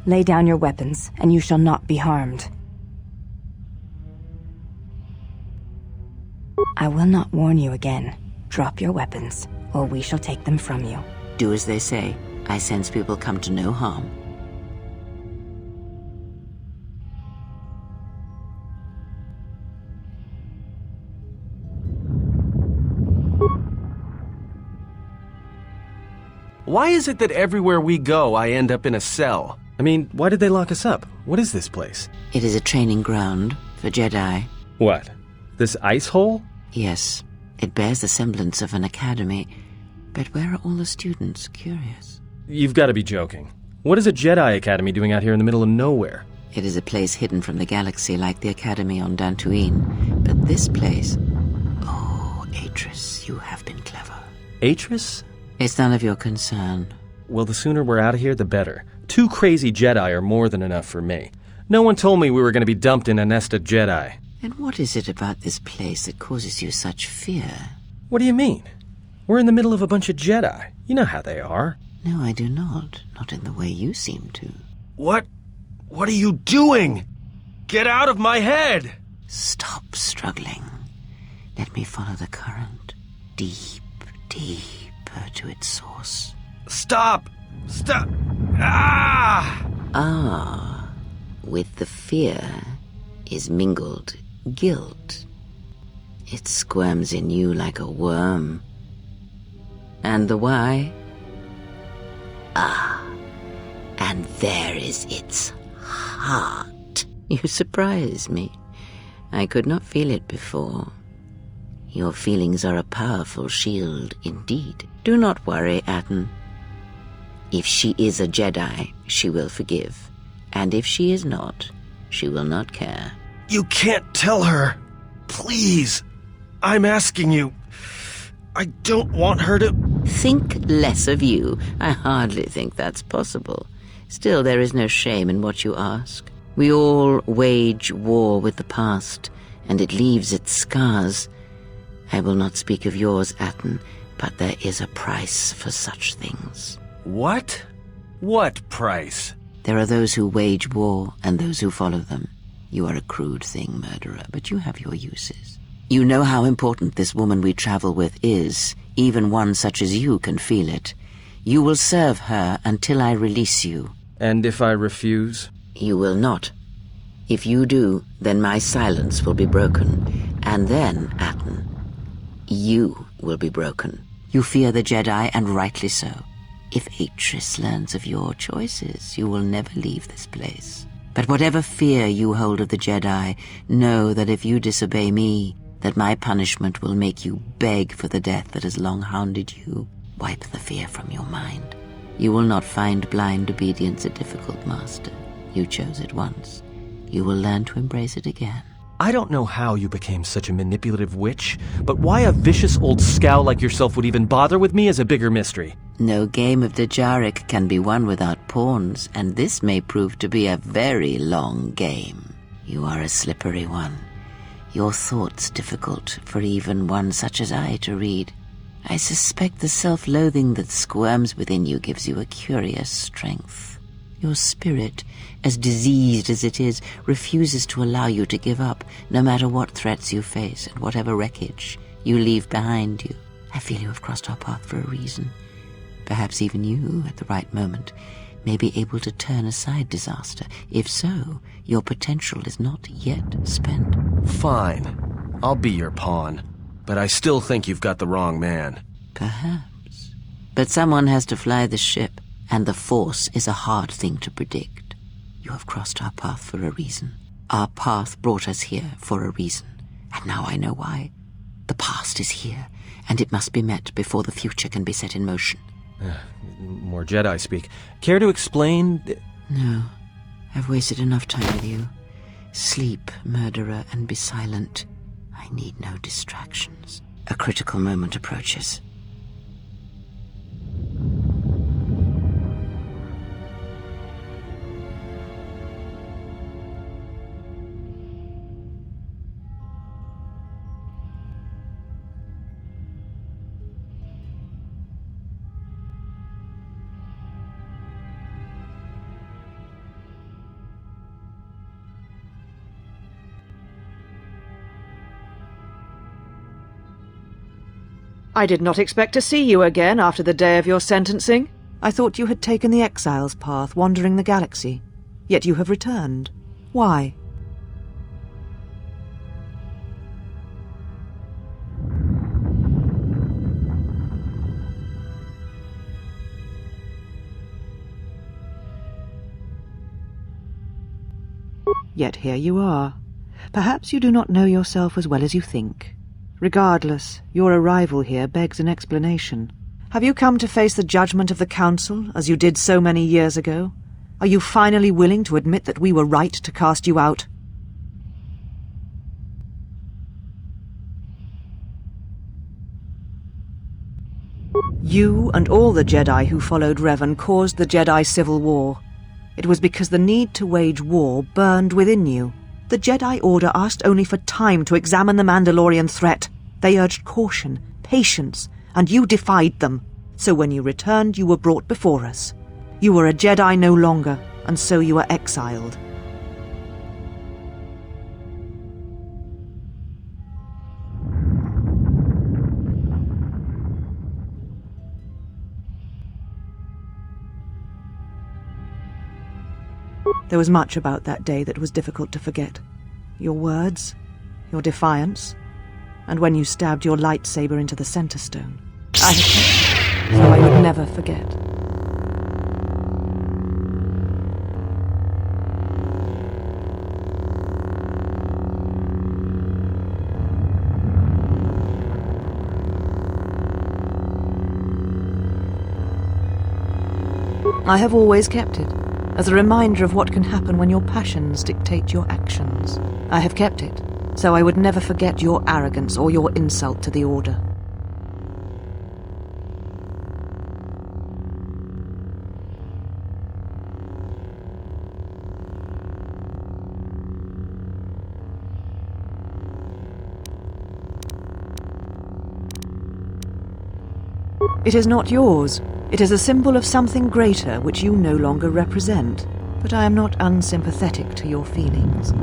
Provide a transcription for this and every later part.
Lay down your weapons, and you shall not be harmed. I will not warn you again. Drop your weapons, or we shall take them from you. Do as they say. I sense we will come to no harm. Why is it that everywhere we go, I end up in a cell? I mean, why did they lock us up? What is this place? It is a training ground for Jedi. What? This ice hole? Yes, it bears the semblance of an academy. But where are all the students? Curious. You've got to be joking. What is a Jedi Academy doing out here in the middle of nowhere? It is a place hidden from the galaxy like the Academy on Dantooine. But this place... Oh, Atris, you have been clever. Atris? It's none of your concern. Well, the sooner we're out of here, the better. 2 crazy Jedi are more than enough for me. No one told me we were going to be dumped in a nest of Jedi. And what is it about this place that causes you such fear? What do you mean? We're in the middle of a bunch of Jedi. You know how they are. No, I do not. Not in the way you seem to. What are you doing? Get out of my head! Stop struggling. Let me follow the current. Deep, deeper to its source. Stop! Stop! Ah! Ah, with the fear is mingled guilt. It squirms in you like a worm. And the why? Ah, and there is its heart. You surprise me. I could not feel it before. Your feelings are a powerful shield indeed. Do not worry, Atton. If she is a Jedi, she will forgive. And if she is not, she will not care. You can't tell her. Please. I'm asking you. I don't want her to... Think less of you. I hardly think that's possible. Still, there is no shame in what you ask. We all wage war with the past, and it leaves its scars. I will not speak of yours, Atton, but there is a price for such things. What? What price? There are those who wage war and those who follow them. You are a crude thing, murderer, but you have your uses. You know how important this woman we travel with is. Even one such as you can feel it. You will serve her until I release you. And if I refuse? You will not. If you do, then my silence will be broken. And then, Atton, you will be broken. You fear the Jedi, and rightly so. If Atris learns of your choices, you will never leave this place. But whatever fear you hold of the Jedi, know that if you disobey me, that my punishment will make you beg for the death that has long hounded you. Wipe the fear from your mind. You will not find blind obedience a difficult master. You chose it once. You will learn to embrace it again. I don't know how you became such a manipulative witch, but why a vicious old scowl like yourself would even bother with me is a bigger mystery. No game of Dejarik can be won without pawns, and this may prove to be a very long game. You are a slippery one. Your thoughts difficult for even one such as I to read. I suspect the self-loathing that squirms within you gives you a curious strength. Your spirit, as diseased as it is, refuses to allow you to give up, no matter what threats you face and whatever wreckage you leave behind you. I feel you have crossed our path for a reason. Perhaps even you, at the right moment, may be able to turn aside disaster. If so, your potential is not yet spent. Fine. I'll be your pawn. But I still think you've got the wrong man. Perhaps. But someone has to fly the ship, and the Force is a hard thing to predict. You have crossed our path for a reason. Our path brought us here for a reason. And now I know why. The past is here, and it must be met before the future can be set in motion. More Jedi speak. Care to explain? No. I've wasted enough time with you. Sleep, murderer, and be silent. I need no distractions. A critical moment approaches. I did not expect to see you again after the day of your sentencing. I thought you had taken the exile's path, wandering the galaxy. Yet you have returned. Why? Yet here you are. Perhaps you do not know yourself as well as you think. Regardless, your arrival here begs an explanation. Have you come to face the judgment of the Council, as you did so many years ago? Are you finally willing to admit that we were right to cast you out? You and all the Jedi who followed Revan caused the Jedi Civil War. It was because the need to wage war burned within you. The Jedi Order asked only for time to examine the Mandalorian threat. They urged caution, patience, and you defied them. So when you returned, you were brought before us. You were a Jedi no longer, and so you were exiled. There was much about that day that was difficult to forget. Your words, your defiance, and when you stabbed your lightsaber into the center stone. I had kept it, so I would never forget. I have always kept it, as a reminder of what can happen when your passions dictate your actions. I have kept it, so I would never forget your arrogance or your insult to the Order. It is not yours. It is a symbol of something greater which you no longer represent. But I am not unsympathetic to your feelings.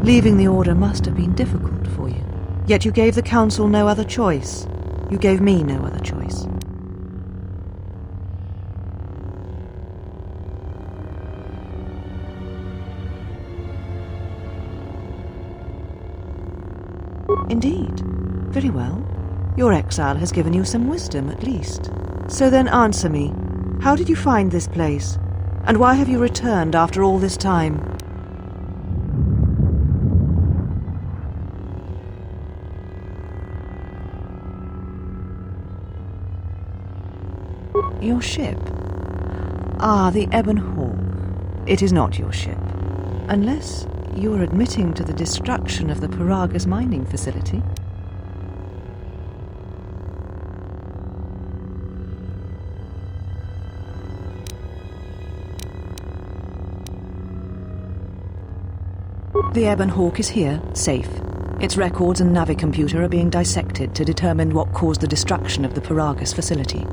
Leaving the Order must have been difficult for you. Yet you gave the Council no other choice. You gave me no other choice. Indeed. Very well. Your exile has given you some wisdom, at least. So then answer me. How did you find this place? And why have you returned after all this time? Your ship? Ah, the Ebon Hawk. It is not your ship. Unless you are admitting to the destruction of the Peragus mining facility. The Ebon Hawk is here, safe. Its records and Navicomputer are being dissected to determine what caused the destruction of the Peragus facility.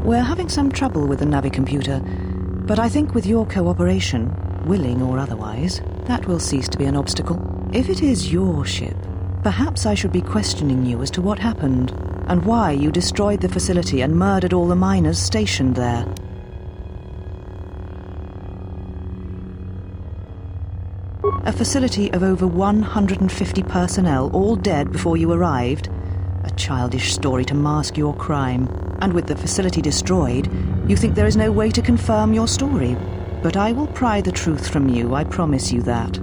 We're having some trouble with the Navicomputer, but I think with your cooperation, willing or otherwise, that will cease to be an obstacle. If it is your ship, perhaps I should be questioning you as to what happened, and why you destroyed the facility and murdered all the miners stationed there. A facility of over 150 personnel, all dead before you arrived. A childish story to mask your crime. And with the facility destroyed, you think there is no way to confirm your story. But I will pry the truth from you, I promise you that.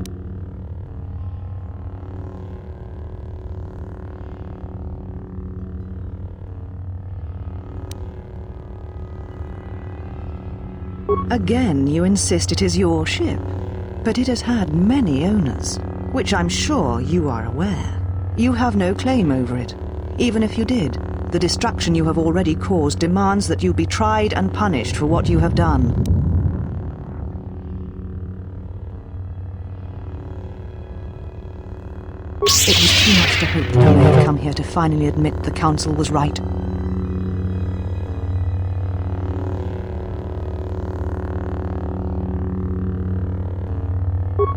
Again, you insist it is your ship. But it has had many owners, which I'm sure you are aware. You have no claim over it. Even if you did, the destruction you have already caused demands that you be tried and punished for what you have done. It was too much to hope that I may have come here to finally admit the Council was right.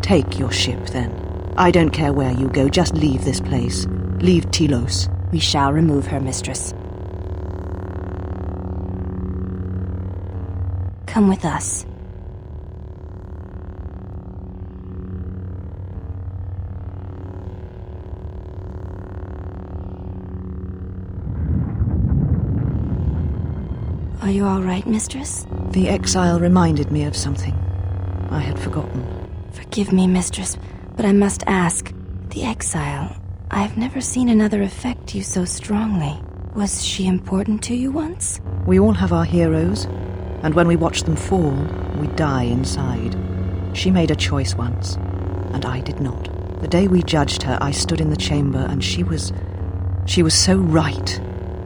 Take your ship, then. I don't care where you go, just leave this place. Leave Telos. We shall remove her, mistress. Come with us. Are you all right, mistress? The exile reminded me of something I had forgotten. Forgive me, mistress, but I must ask. The exile, I've never seen another affect you so strongly. Was she important to you once? We all have our heroes, and when we watch them fall, we die inside. She made a choice once, and I did not. The day we judged her, I stood in the chamber, and she was so right.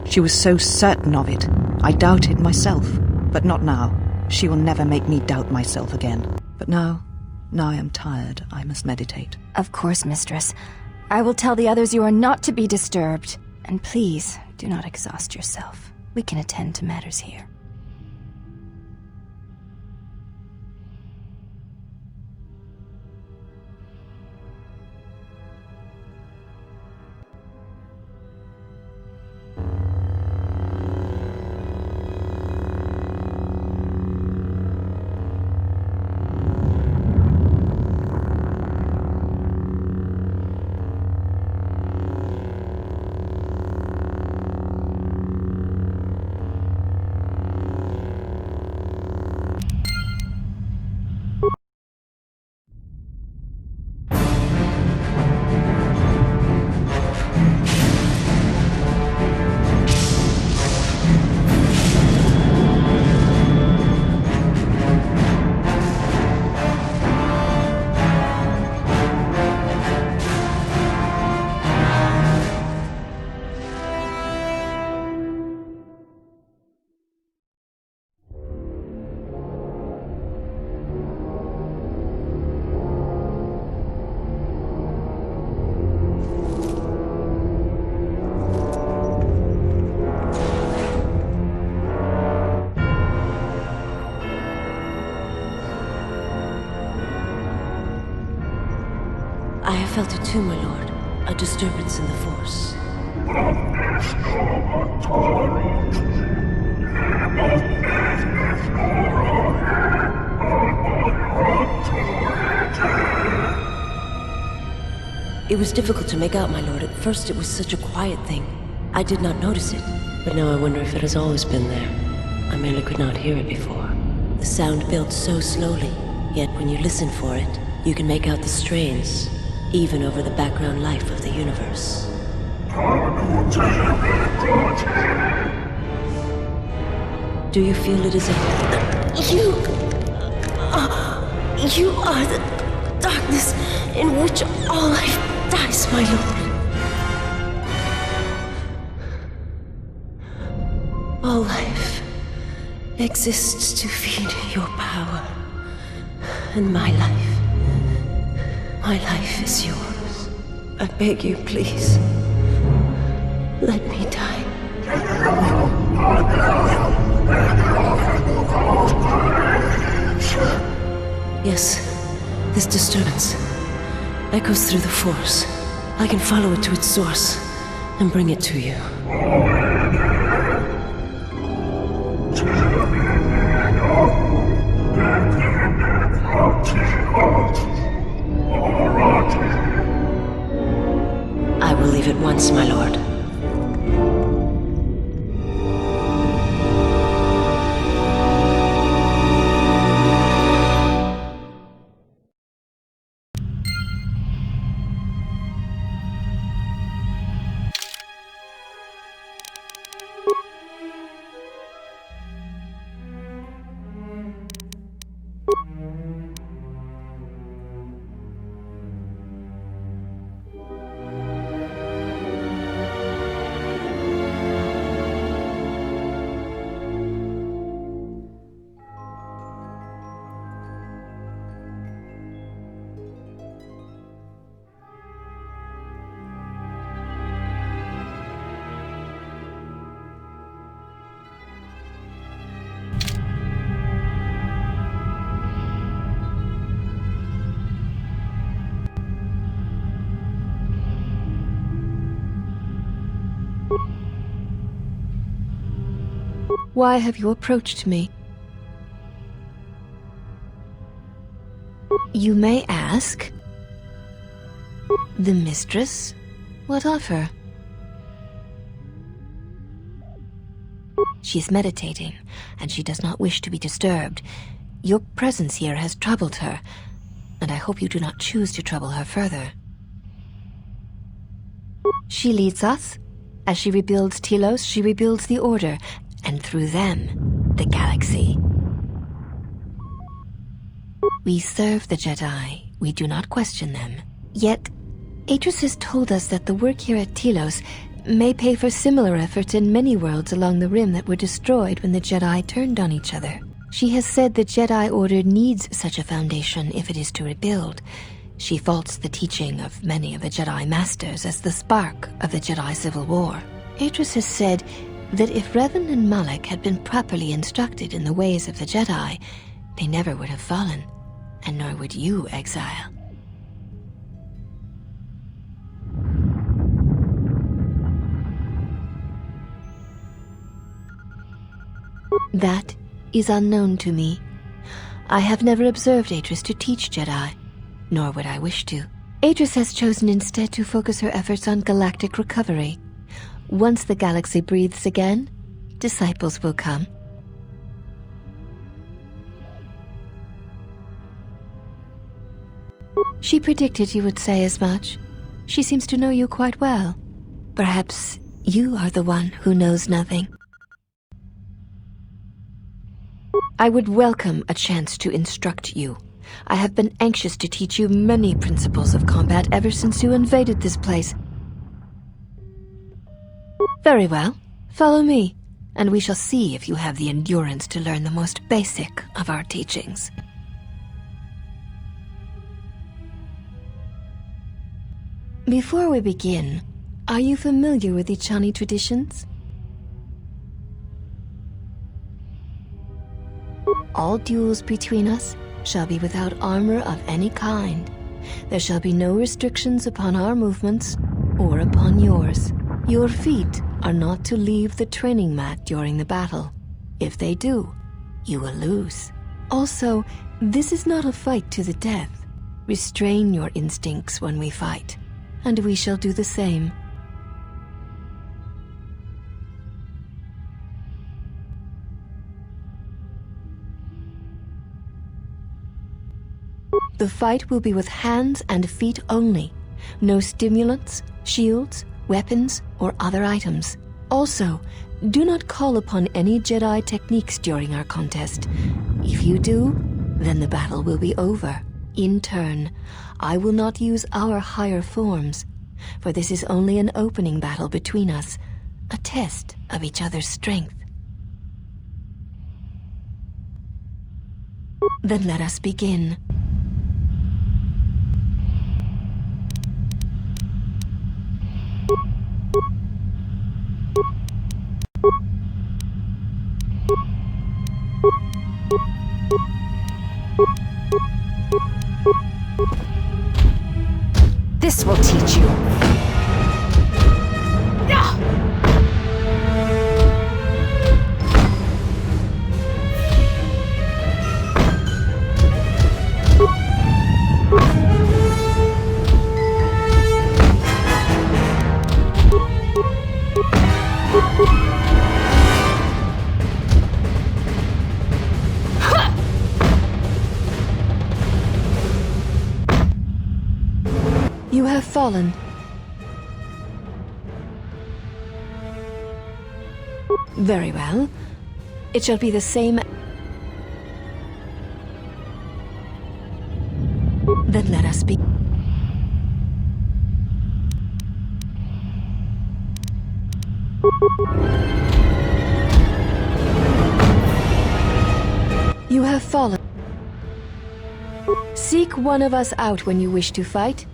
She was so certain of it. I doubted myself, but not now. She will never make me doubt myself again. But now I am tired. I must meditate. Of course, mistress. I will tell the others you are not to be disturbed. And please, do not exhaust yourself. We can attend to matters here. I have felt it too, my lord. A disturbance in the Force. It was difficult to make out, my lord. At first it was such a quiet thing. I did not notice it. But now I wonder if it has always been there. I merely could not hear it before. The sound built so slowly, yet when you listen for it, you can make out the strains, even over the background life of the universe. Do you feel it is a... You are the darkness in which all life dies, my lord. All life exists to feed your power. And my life is yours. I beg you, please. Let me die. Yes, this disturbance echoes through the Force. I can follow it to its source and bring it to you. I will leave at once, my lord. Why have you approached me? You may ask. The mistress? What of her? She is meditating, and she does not wish to be disturbed. Your presence here has troubled her, and I hope you do not choose to trouble her further. She leads us. As she rebuilds Telos, she rebuilds the Order, and through them, the galaxy. We serve the Jedi. We do not question them. Yet, Atris has told us that the work here at Telos may pay for similar efforts in many worlds along the Rim that were destroyed when the Jedi turned on each other. She has said the Jedi Order needs such a foundation if it is to rebuild. She faults the teaching of many of the Jedi Masters as the spark of the Jedi Civil War. Atris has said that if Revan and Malak had been properly instructed in the ways of the Jedi, they never would have fallen, and nor would you, Exile. That is unknown to me. I have never observed Atris to teach Jedi, nor would I wish to. Atris has chosen instead to focus her efforts on galactic recovery. Once the galaxy breathes again, disciples will come. She predicted you would say as much. She seems to know you quite well. Perhaps you are the one who knows nothing. I would welcome a chance to instruct you. I have been anxious to teach you many principles of combat ever since you invaded this place. Very well. Follow me, and we shall see if you have the endurance to learn the most basic of our teachings. Before we begin, are you familiar with the Chani traditions? All duels between us shall be without armor of any kind. There shall be no restrictions upon our movements or upon yours. Your feet are not to leave the training mat during the battle. If they do, you will lose. Also, this is not a fight to the death. Restrain your instincts when we fight, and we shall do the same. The fight will be with hands and feet only. No stimulants, shields, weapons, or other items. Also, do not call upon any Jedi techniques during our contest. If you do, then the battle will be over. In turn, I will not use our higher forms, for this is only an opening battle between us, a test of each other's strength. Then let us begin. This will teach you. You have fallen. Very well. It shall be the same. Then let us be. You have fallen. Seek one of us out when you wish to fight.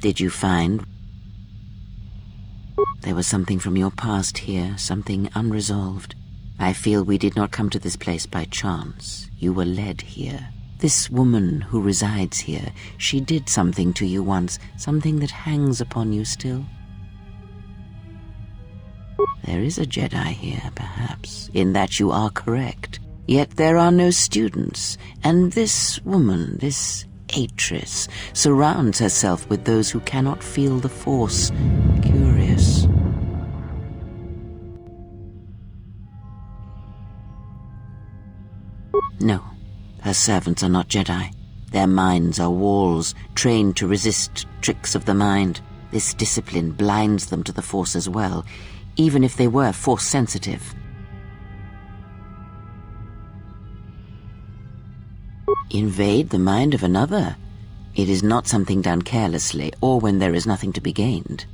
Did you find? There was something from your past here, something unresolved. I feel we did not come to this place by chance. You were led here. This woman who resides here, she did something to you once, something that hangs upon you still. There is a Jedi here, perhaps, in that you are correct. Yet there are no students, and this woman, this Atris, surrounds herself with those who cannot feel the Force. Curious. No, her servants are not Jedi. Their minds are walls, trained to resist tricks of the mind. This discipline blinds them to the Force as well, even if they were Force-sensitive. Invade the mind of another. It is not something done carelessly, or when there is nothing to be gained.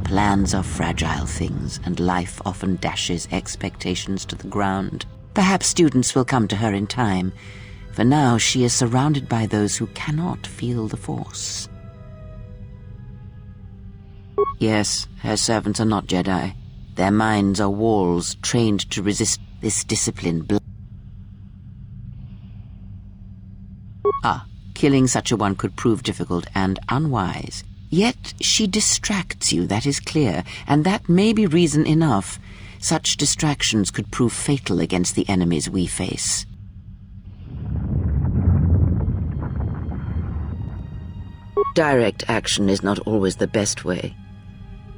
Plans are fragile things, and life often dashes expectations to the ground. Perhaps students will come to her in time. For now, she is surrounded by those who cannot feel the Force. Yes, her servants are not Jedi. Their minds are walls, trained to resist this discipline. Killing such a one could prove difficult and unwise. Yet she distracts you, that is clear, and that may be reason enough. Such distractions could prove fatal against the enemies we face. Direct action is not always the best way.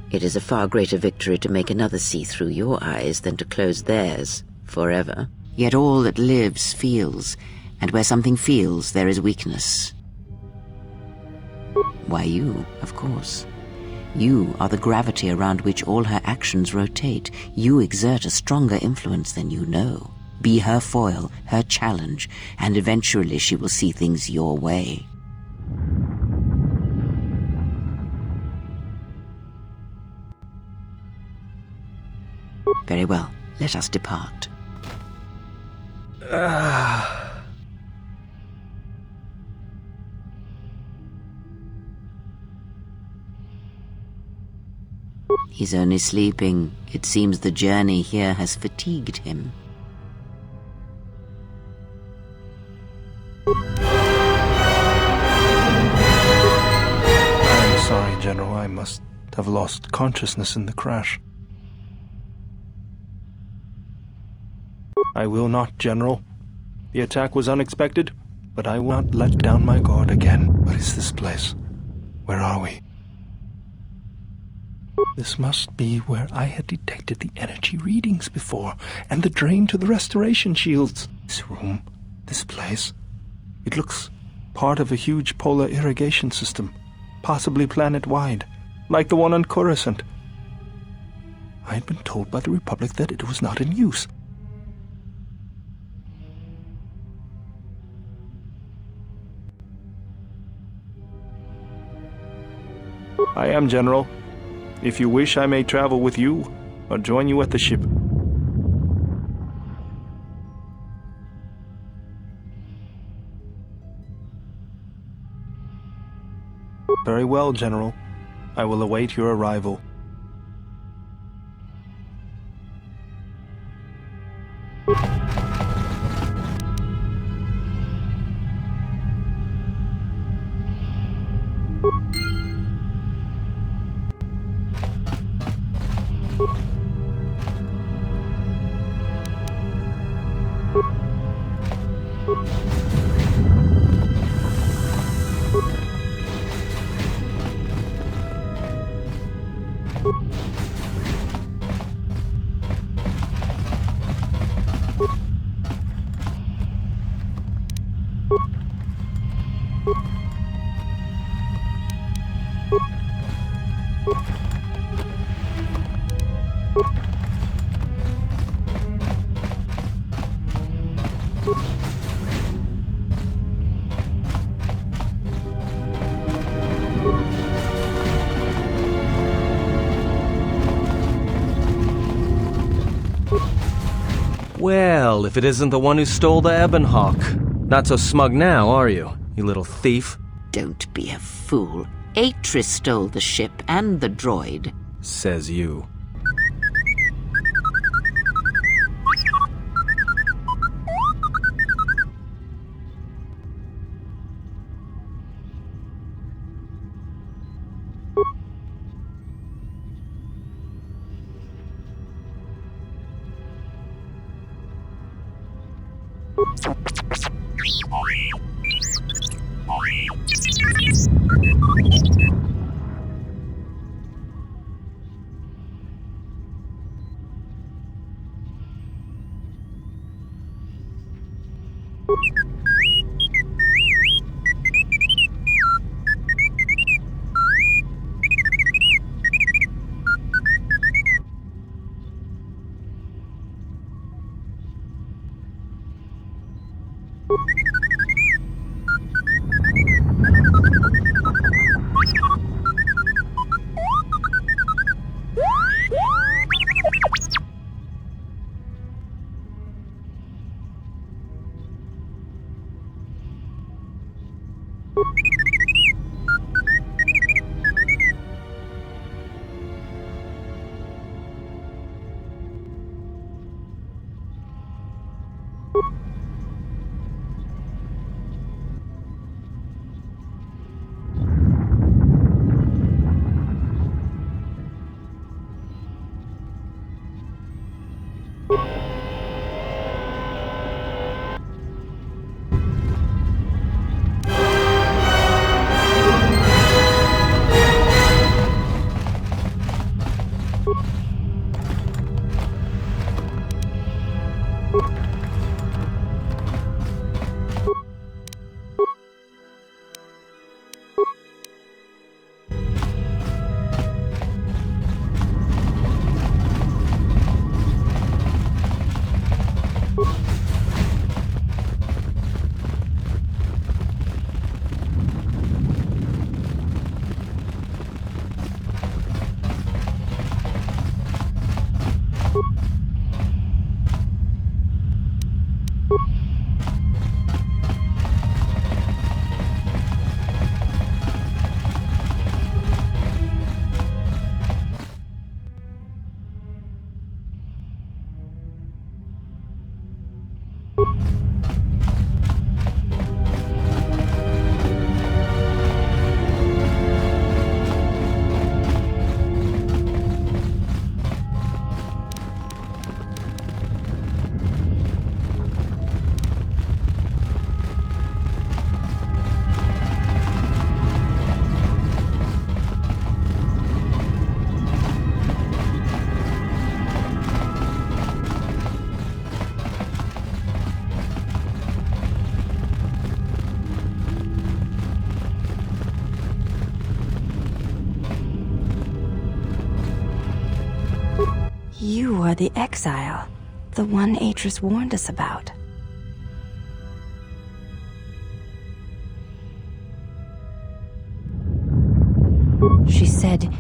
It is a far greater victory to make another see through your eyes than to close theirs forever. Yet all that lives feels, and where something feels, there is weakness. Why you, of course. You are the gravity around which all her actions rotate. You exert a stronger influence than you know. Be her foil, her challenge, and eventually she will see things your way. Very well, let us depart. He's only sleeping. It seems the journey here has fatigued him. I'm sorry, General. I must have lost consciousness in the crash. I will not, General. The attack was unexpected, but I will not let down my guard again. What is this place? Where are we? This must be where I had detected the energy readings before, and the drain to the restoration shields. This room, this place, it looks part of a huge polar irrigation system, possibly planet-wide, like the one on Coruscant. I had been told by the Republic that it was not in use. I am, General. If you wish, I may travel with you, or join you at the ship. Very well, General. I will await your arrival. Well, if it isn't the one who stole the Ebonhawk. Not so smug now, are you, you little thief? Don't be a fool. Atris stole the ship and the droid. Says you. You are the exile, the one Atris warned us about. She said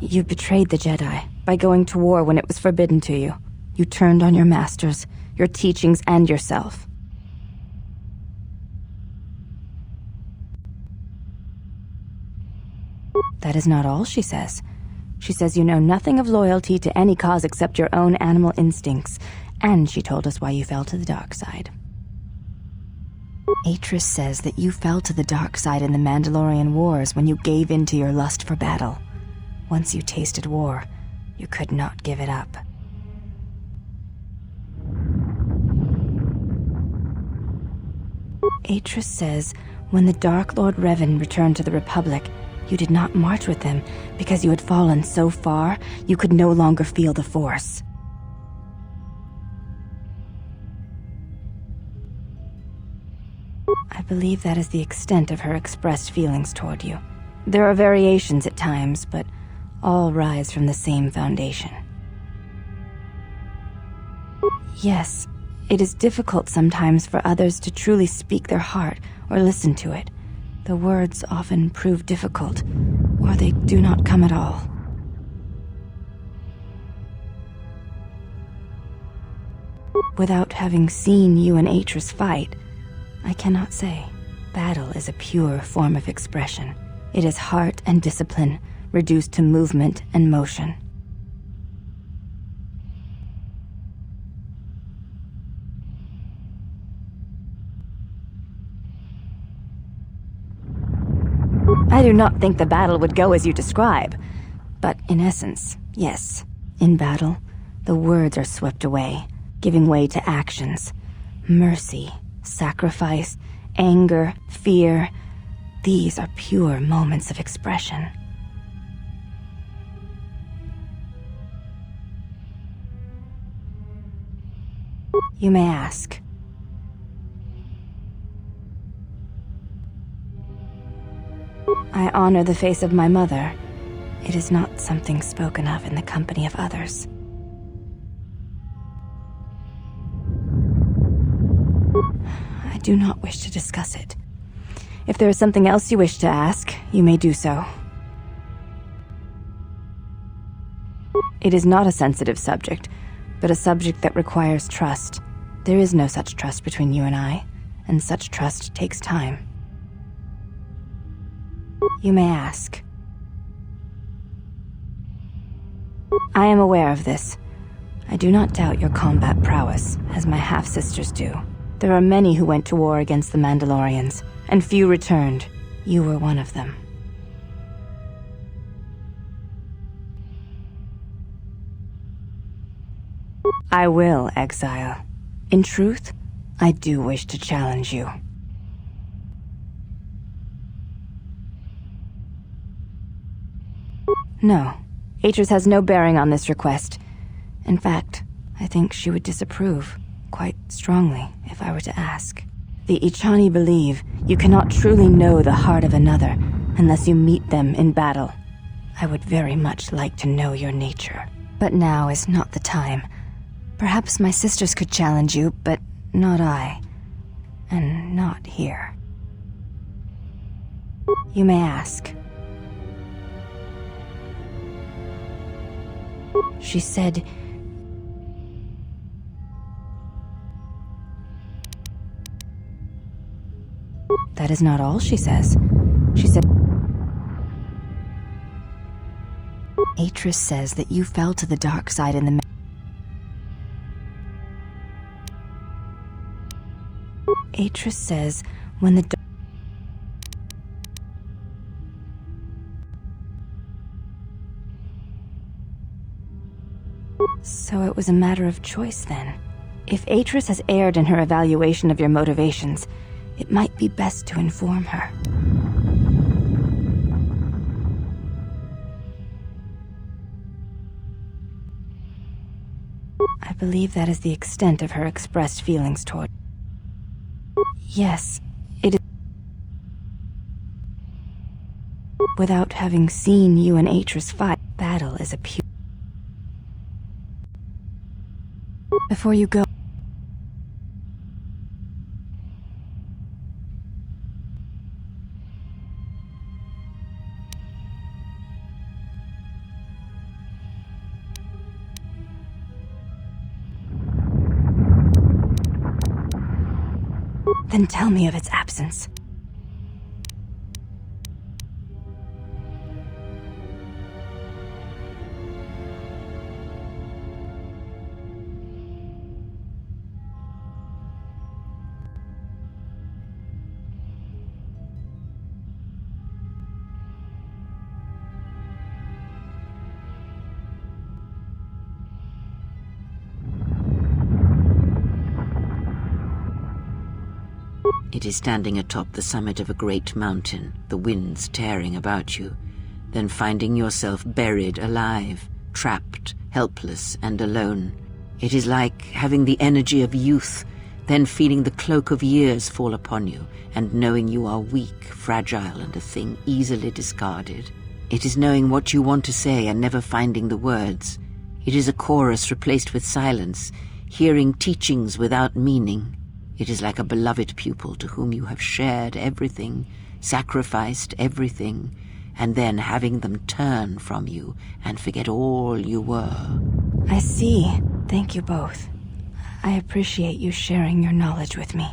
you betrayed the Jedi by going to war when it was forbidden to you. You turned on your masters, your teachings, and yourself. That is not all she says. She says you know nothing of loyalty to any cause except your own animal instincts, and she told us why you fell to the dark side. Atris says that you fell to the dark side in the Mandalorian Wars when you gave in to your lust for battle. Once you tasted war, you could not give it up. Atris says when the Dark Lord Revan returned to the Republic, you did not march with him because you had fallen so far you could no longer feel the Force. I believe that is the extent of her expressed feelings toward you. There are variations at times, but all rise from the same foundation. Yes, it is difficult sometimes for others to truly speak their heart or listen to it. The words often prove difficult, or they do not come at all. Without having seen you and Atris fight, I cannot say. Battle is a pure form of expression. It is heart and discipline, reduced to movement and motion. I do not think the battle would go as you describe, but in essence, yes. In battle, the words are swept away, giving way to actions. Mercy, sacrifice, anger, fear. These are pure moments of expression. You may ask. I honor the face of my mother. It is not something spoken of in the company of others. I do not wish to discuss it. If there is something else you wish to ask, you may do so. It is not a sensitive subject, but a subject that requires trust. There is no such trust between you and I, and such trust takes time. You may ask. I am aware of this. I do not doubt your combat prowess, as my half-sisters do. There are many who went to war against the Mandalorians, and few returned. You were one of them. I will, Exile. In truth, I do wish to challenge you. No, Atris has no bearing on this request. In fact, I think she would disapprove, quite strongly, if I were to ask. The Ichani believe you cannot truly know the heart of another unless you meet them in battle. I would very much like to know your nature. But now is not the time. Perhaps my sisters could challenge you, but not I. And not here. You may ask. She said... That is not all she says. She said... Atris says that you fell to the dark side in the... Atris says when the... So it was a matter of choice then. If Atris has erred in her evaluation of your motivations, it might be best to inform her. I believe that is the extent of her expressed feelings toward... Yes, it is... Without having seen you and Atris fight, battle is a pure... Before you go... Then tell me of its absence. It is standing atop the summit of a great mountain, the winds tearing about you, then finding yourself buried alive, trapped, helpless, and alone. It is like having the energy of youth, then feeling the cloak of years fall upon you, and knowing you are weak, fragile, and a thing easily discarded. It is knowing what you want to say and never finding the words. It is a chorus replaced with silence, hearing teachings without meaning. It is like a beloved pupil to whom you have shared everything, sacrificed everything, and then having them turn from you and forget all you were. I see. Thank you both. I appreciate you sharing your knowledge with me.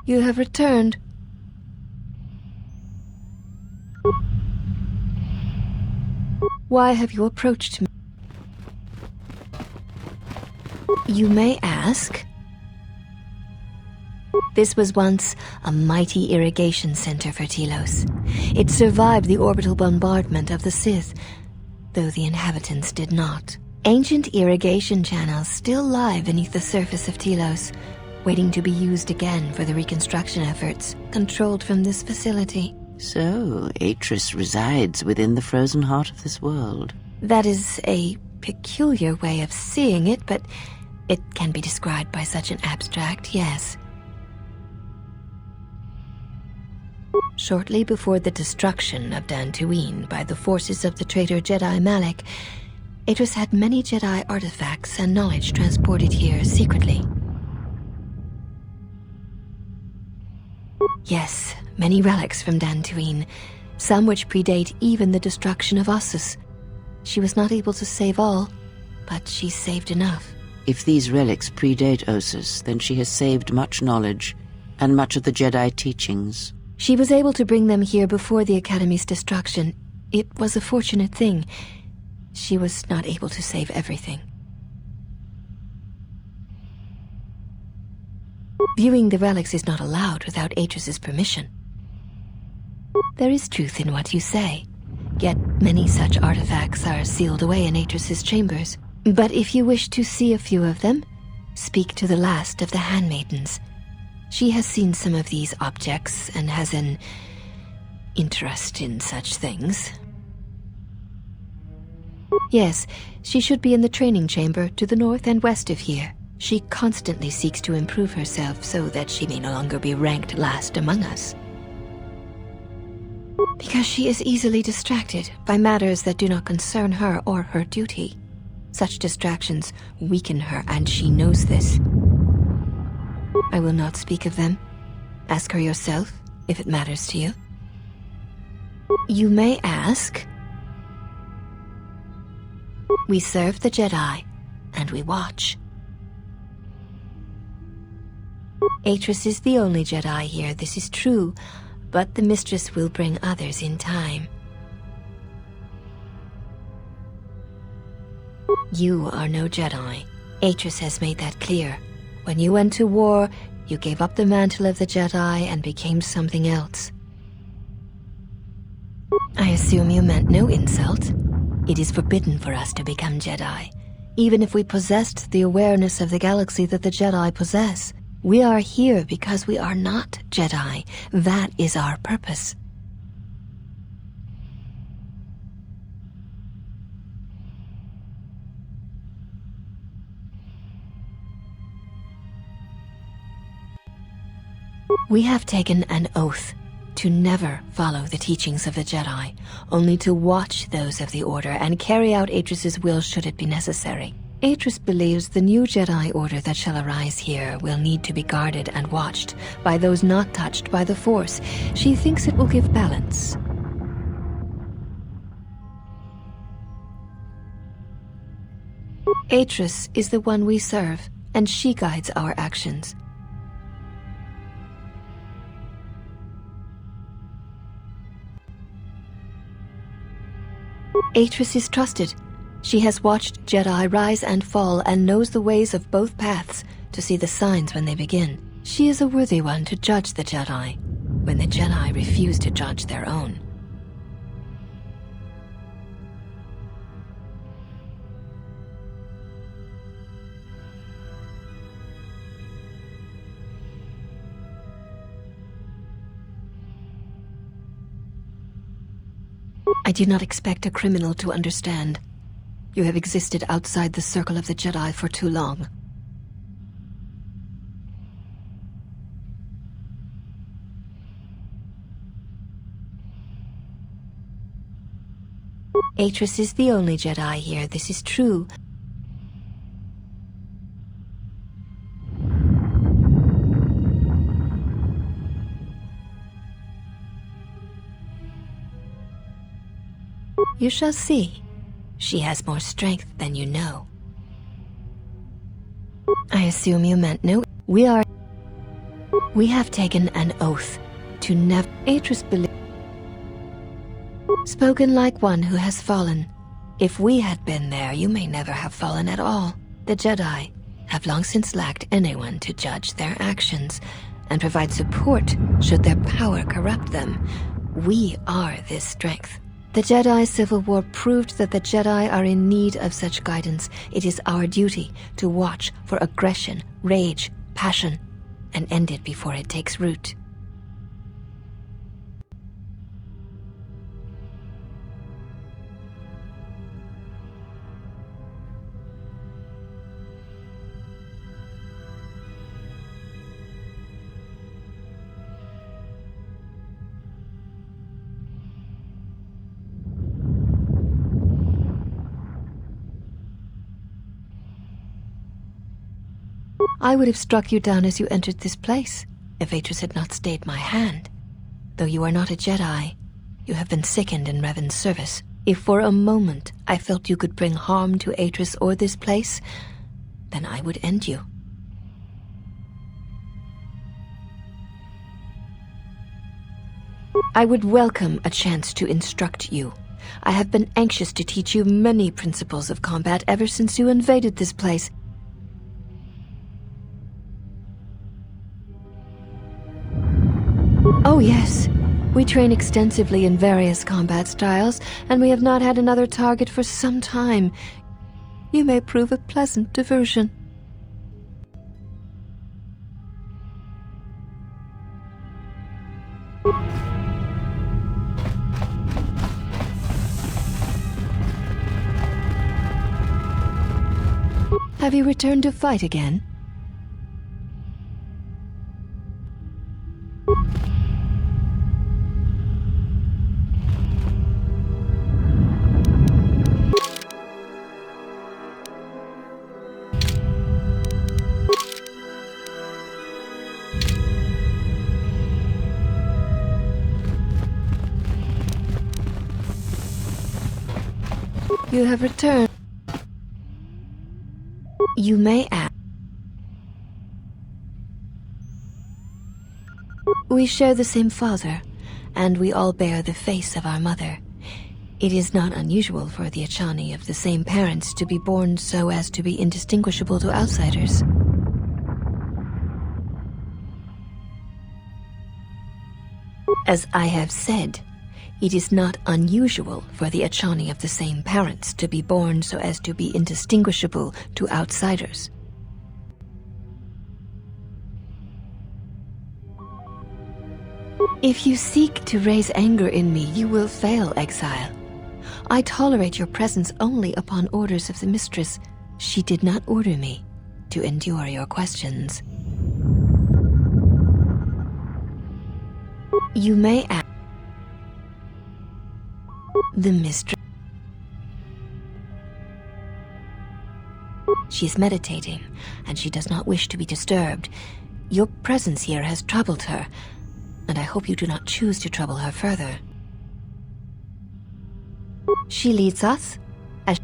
You have returned. Why have you approached me? You may ask. This was once a mighty irrigation center for Telos. It survived the orbital bombardment of the Sith, though the inhabitants did not. Ancient irrigation channels still lie beneath the surface of Telos, waiting to be used again for the reconstruction efforts controlled from this facility. So, Atris resides within the frozen heart of this world. That is a peculiar way of seeing it, but it can be described by such an abstract, yes. Shortly before the destruction of Dantooine by the forces of the traitor Jedi Malak, Atris had many Jedi artifacts and knowledge transported here secretly. Yes, many relics from Dantooine, some which predate even the destruction of Ossus. She was not able to save all, but she saved enough. If these relics predate Ossus, then she has saved much knowledge and much of the Jedi teachings. She was able to bring them here before the Academy's destruction. It was a fortunate thing. She was not able to save everything. Viewing the relics is not allowed without Atris's permission. There is truth in what you say, yet many such artifacts are sealed away in Atris's chambers. But if you wish to see a few of them, speak to the last of the handmaidens. She has seen some of these objects and has an interest in such things. Yes, she should be in the training chamber to the north and west of here. She constantly seeks to improve herself so that she may no longer be ranked last among us. Because she is easily distracted by matters that do not concern her or her duty. Such distractions weaken her, and she knows this. I will not speak of them. Ask her yourself, if it matters to you. You may ask. We serve the Jedi, and we watch. Atris is the only Jedi here, this is true, but the Mistress will bring others in time. You are no Jedi. Atris has made that clear. When you went to war, you gave up the mantle of the Jedi and became something else. I assume you meant no insult. It is forbidden for us to become Jedi, even if we possessed the awareness of the galaxy that the Jedi possess. We are here because we are not Jedi. That is our purpose. We have taken an oath to never follow the teachings of the Jedi, only to watch those of the Order and carry out Atris's will should it be necessary. Atris believes the new Jedi Order that shall arise here will need to be guarded and watched by those not touched by the Force. She thinks it will give balance. Atris is the one we serve, and she guides our actions. Atris is trusted. She has watched Jedi rise and fall and knows the ways of both paths to see the signs when they begin. She is a worthy one to judge the Jedi, when the Jedi refuse to judge their own. I do not expect a criminal to understand. You have existed outside the circle of the Jedi for too long. Atris is the only Jedi here, this is true. You shall see. She has more strength than you know. I assume you meant no. We are... We have taken an oath to never... Atris believed... Spoken like one who has fallen. If we had been there, you may never have fallen at all. The Jedi have long since lacked anyone to judge their actions and provide support should their power corrupt them. We are this strength. The Jedi Civil War proved that the Jedi are in need of such guidance. It is our duty to watch for aggression, rage, passion, and end it before it takes root. I would have struck you down as you entered this place, if Atris had not stayed my hand. Though you are not a Jedi, you have been sickened in Revan's service. If for a moment I felt you could bring harm to Atris or this place, then I would end you. I would welcome a chance to instruct you. I have been anxious to teach you many principles of combat ever since you invaded this place. Oh yes, we train extensively in various combat styles, and we have not had another target for some time. You may prove a pleasant diversion. Have you returned to fight again? You have returned. You may ask. We share the same father, and we all bear the face of our mother. It is not unusual for the Echani of the same parents to be born so as to be indistinguishable to outsiders. As I have said, it is not unusual for the Echani of the same parents to be born so as to be indistinguishable to outsiders. If you seek to raise anger in me, you will fail, Exile. I tolerate your presence only upon orders of the Mistress. She did not order me to endure your questions. You may ask. The Mistress. She is meditating, and she does not wish to be disturbed. Your presence here has troubled her, and I hope you do not choose to trouble her further. She leads us as...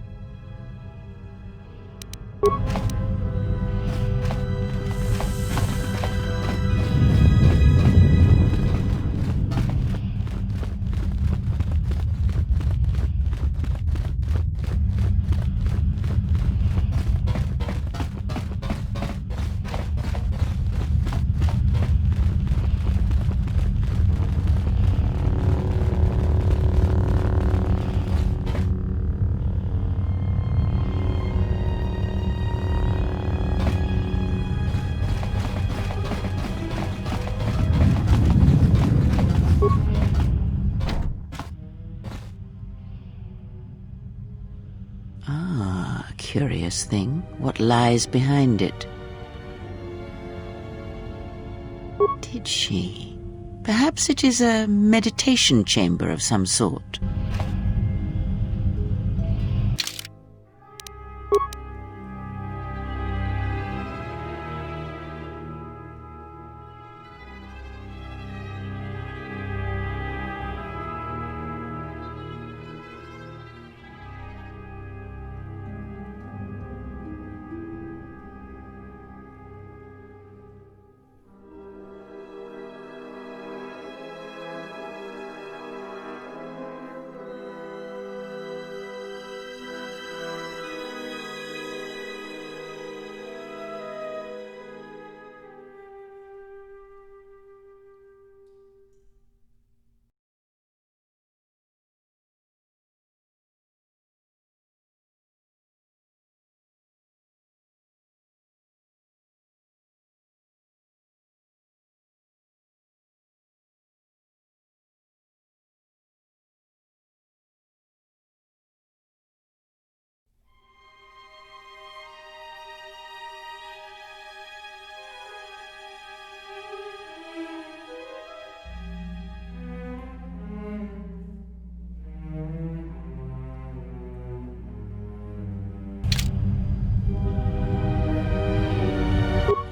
Curious thing. What lies behind it? Did she? Perhaps it is a meditation chamber of some sort.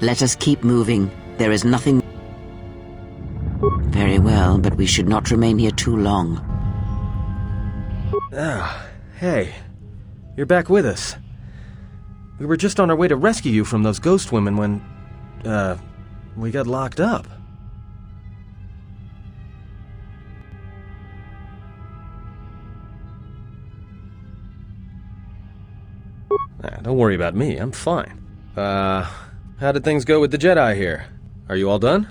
Let us keep moving. There is nothing... Very well, but we should not remain here too long. Ah, hey. You're back with us. We were just on our way to rescue you from those ghost women when, we got locked up. Don't worry about me, I'm fine. How did things go with the Jedi here? Are you all done?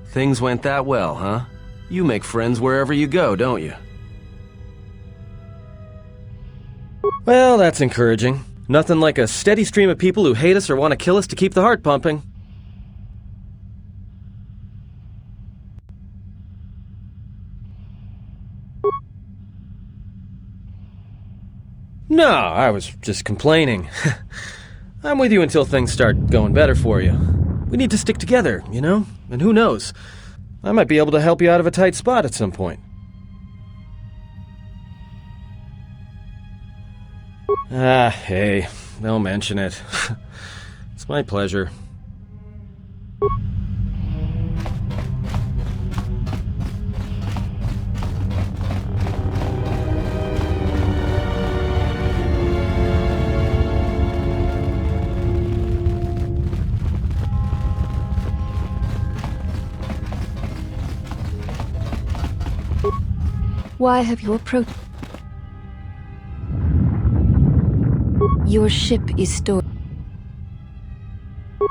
Things went that well, huh? You make friends wherever you go, don't you? Well, that's encouraging. Nothing like a steady stream of people who hate us or want to kill us to keep the heart pumping. No, I was just complaining. I'm with you until things start going better for you. We need to stick together, you know? And who knows? I might be able to help you out of a tight spot at some point. Hey, don't mention it. It's my pleasure. Why have you approached? Your ship is stored.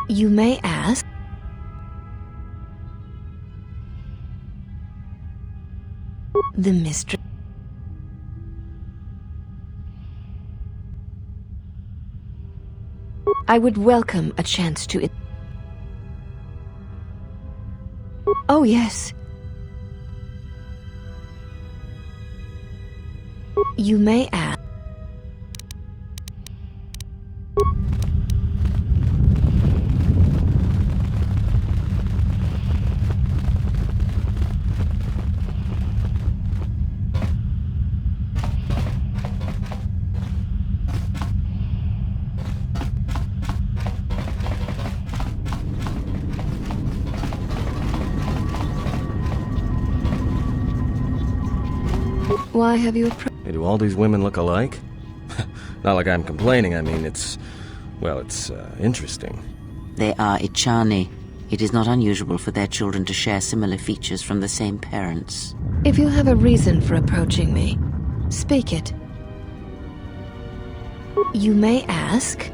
You may ask. The mystery. I would welcome a chance to. Oh, yes. You may ask. Why have you approached? Hey, do all these women look alike? Not like I'm complaining, I mean, it's interesting. They are Ichani. It is not unusual for their children to share similar features from the same parents. If you have a reason for approaching me, speak it. You may ask.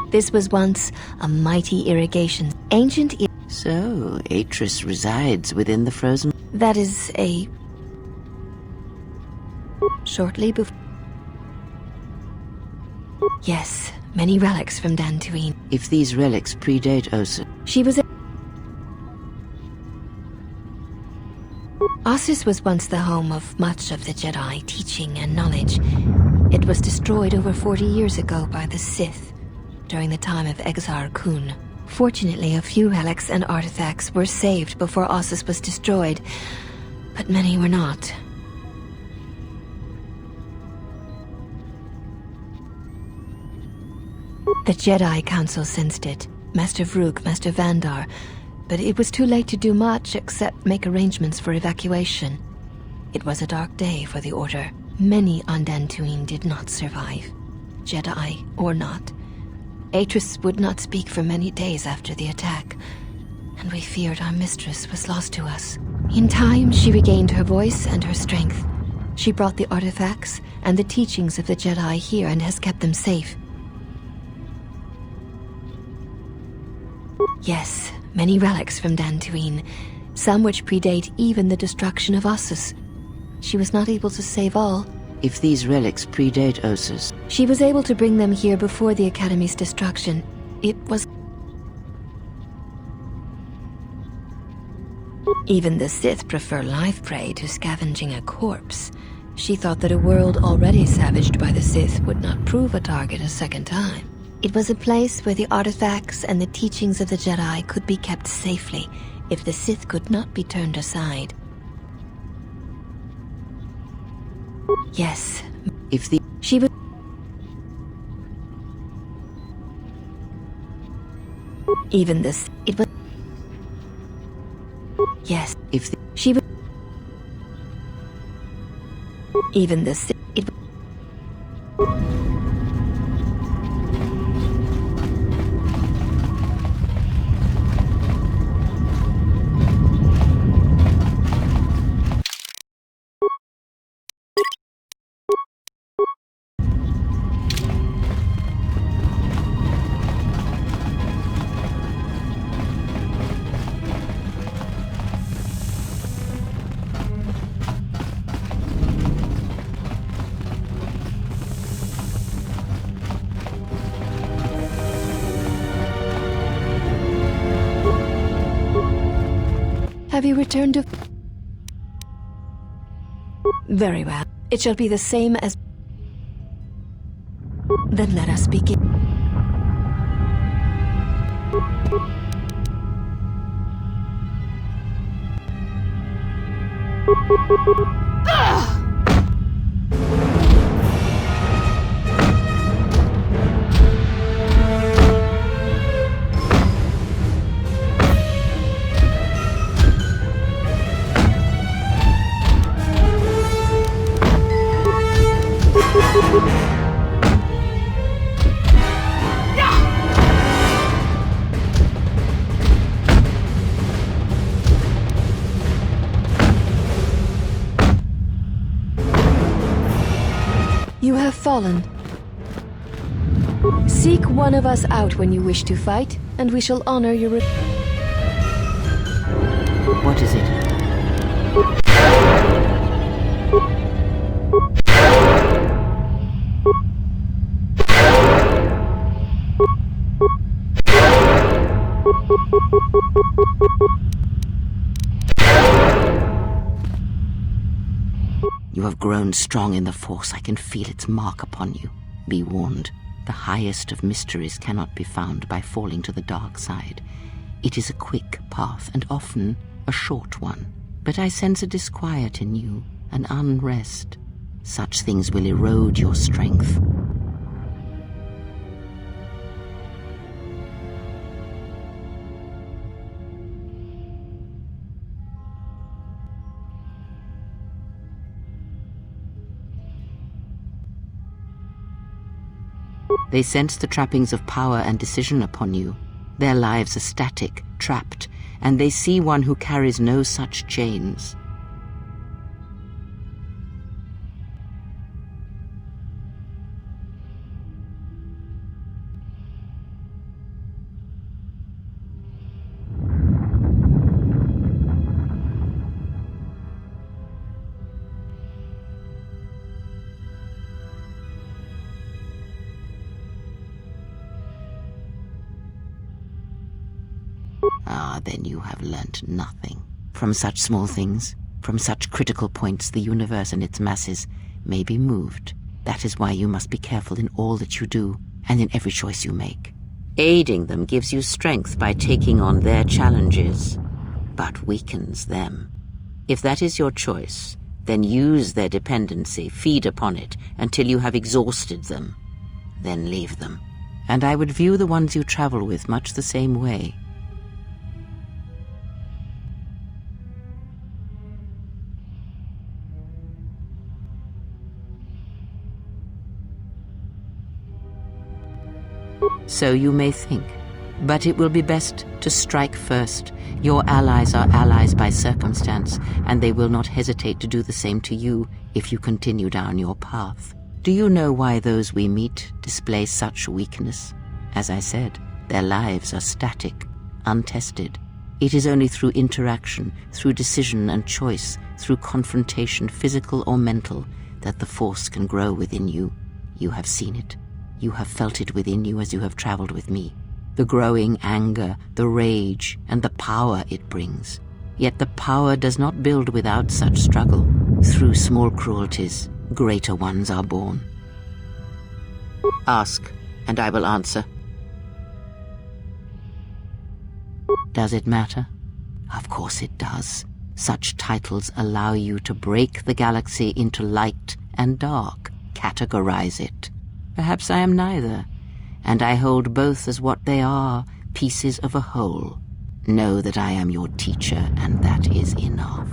This was once a mighty irrigation. Ancient. So, Atris resides within the frozen... That is a. Shortly before. Yes, many relics from Dantooine. If these relics predate Osa... She was. Ossus was once the home of much of the Jedi teaching and knowledge. It was destroyed over 40 years ago by the Sith, during the time of Exar Kun. Fortunately, a few relics and artifacts were saved before Ossus was destroyed, but many were not. The Jedi Council sensed it, Master Vrook, Master Vandar, but it was too late to do much except make arrangements for evacuation. It was a dark day for the Order. Many on Dantooine did not survive, Jedi or not. Atris would not speak for many days after the attack, and we feared our mistress was lost to us. In time, she regained her voice and her strength. She brought the artifacts and the teachings of the Jedi here and has kept them safe. Yes, many relics from Dantooine, some which predate even the destruction of Ossus. She was not able to save all. If these relics predate Ossus... She was able to bring them here before the Academy's destruction. It was... Even the Sith prefer live prey to scavenging a corpse. She thought that a world already savaged by the Sith would not prove a target a second time. It was a place where the artifacts and the teachings of the Jedi could be kept safely if the Sith could not be turned aside. Yes. If the She was... Even this... It was... Yes. if the She was... Even this... It... Have you returned to... Very well. It shall be the same as... Then let us begin. You have fallen. Seek one of us out when you wish to fight, and we shall honor your... what is it? You have grown strong in the Force. I can feel its mark upon you. Be warned, the highest of mysteries cannot be found by falling to the dark side. It is a quick path, and often a short one. But I sense a disquiet in you, an unrest. Such things will erode your strength. They sense the trappings of power and decision upon you. Their lives are static, trapped, and they see one who carries no such chains. Ah, then you have learnt nothing. From such small things, from such critical points, the universe and its masses may be moved. That is why you must be careful in all that you do, and in every choice you make. Aiding them gives you strength by taking on their challenges, but weakens them. If that is your choice, then use their dependency, feed upon it, until you have exhausted them. Then leave them. And I would view the ones you travel with much the same way. So you may think, but it will be best to strike first. Your allies are allies by circumstance, and they will not hesitate to do the same to you if you continue down your path. Do you know why those we meet display such weakness? As I said, their lives are static, untested. It is only through interaction, through decision and choice, through confrontation, physical or mental, that the Force can grow within you. You have seen it. You have felt it within you as you have traveled with me. The growing anger, the rage, and the power it brings. Yet the power does not build without such struggle. Through small cruelties, greater ones are born. Ask, and I will answer. Does it matter? Of course it does. Such titles allow you to break the galaxy into light and dark categorize it. Perhaps I am neither, and I hold both as what they are, pieces of a whole. Know that I am your teacher, and that is enough.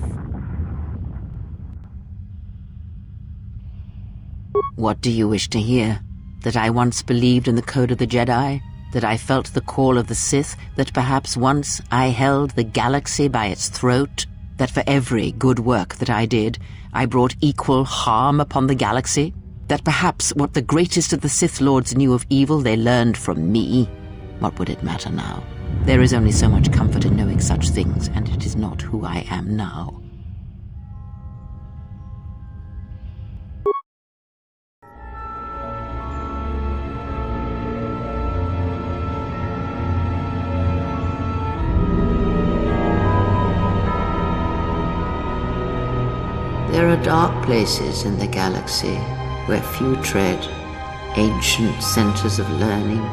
What do you wish to hear? That I once believed in the Code of the Jedi? That I felt the call of the Sith? That perhaps once I held the galaxy by its throat? That for every good work that I did, I brought equal harm upon the galaxy? That perhaps what the greatest of the Sith Lords knew of evil they learned from me? What would it matter now? There is only so much comfort in knowing such things, and it is not who I am now. There are dark places in the galaxy where few tread, ancient centers of learning,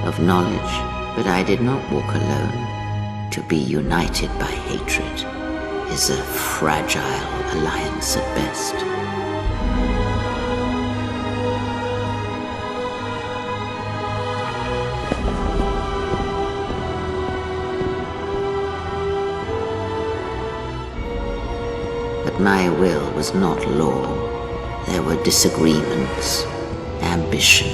of knowledge, but I did not walk alone. To be united by hatred is a fragile alliance at best. But my will was not law. There were disagreements, ambition,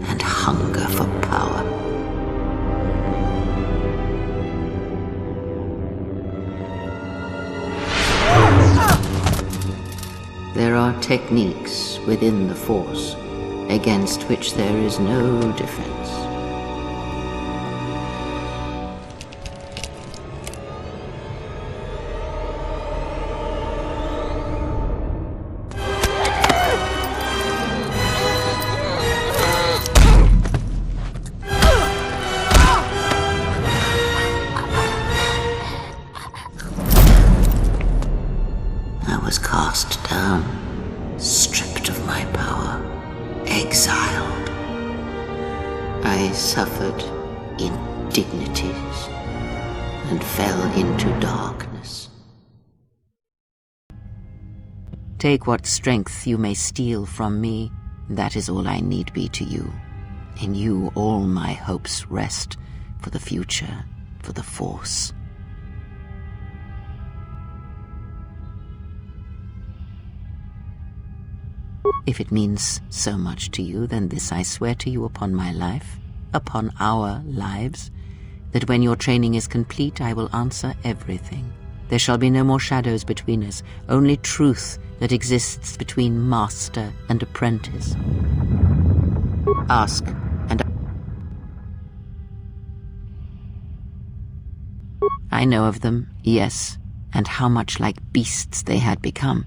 and hunger for power. There are techniques within the Force against which there is no defense. I was cast down, stripped of my power, exiled. I suffered indignities and fell into darkness. Take what strength you may steal from me. That is all I need be to you. In you all my hopes rest for the future, for the Force. If it means so much to you, then this I swear to you upon my life, upon our lives, that when your training is complete, I will answer everything. There shall be no more shadows between us, only truth that exists between master and apprentice. Ask, and I know of them, yes, and how much like beasts they had become.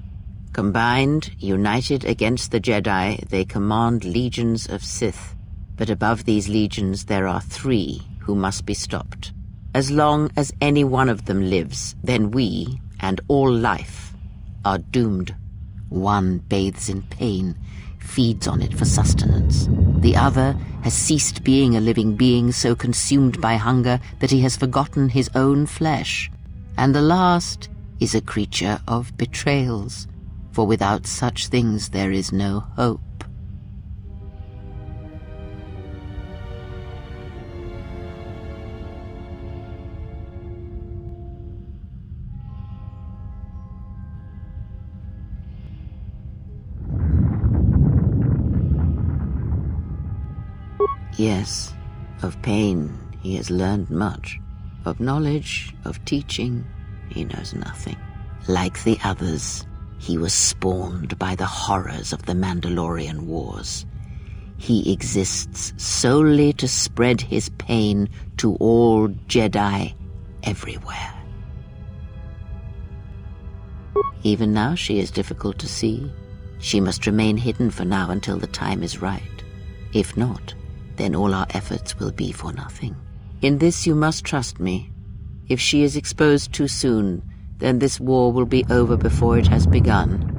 Combined, united against the Jedi, they command legions of Sith. But above these legions there are 3 who must be stopped. As long as any one of them lives, then we, and all life, are doomed. One bathes in pain, feeds on it for sustenance. The other has ceased being a living being, so consumed by hunger that he has forgotten his own flesh. And the last is a creature of betrayals. For without such things there is no hope. Yes, of pain he has learned much. Of knowledge, of teaching, he knows nothing. Like the others, he was spawned by the horrors of the Mandalorian Wars. He exists solely to spread his pain to all Jedi everywhere. Even now she is difficult to see. She must remain hidden for now until the time is right. If not, then all our efforts will be for nothing. In this you must trust me. If she is exposed too soon, then this war will be over before it has begun.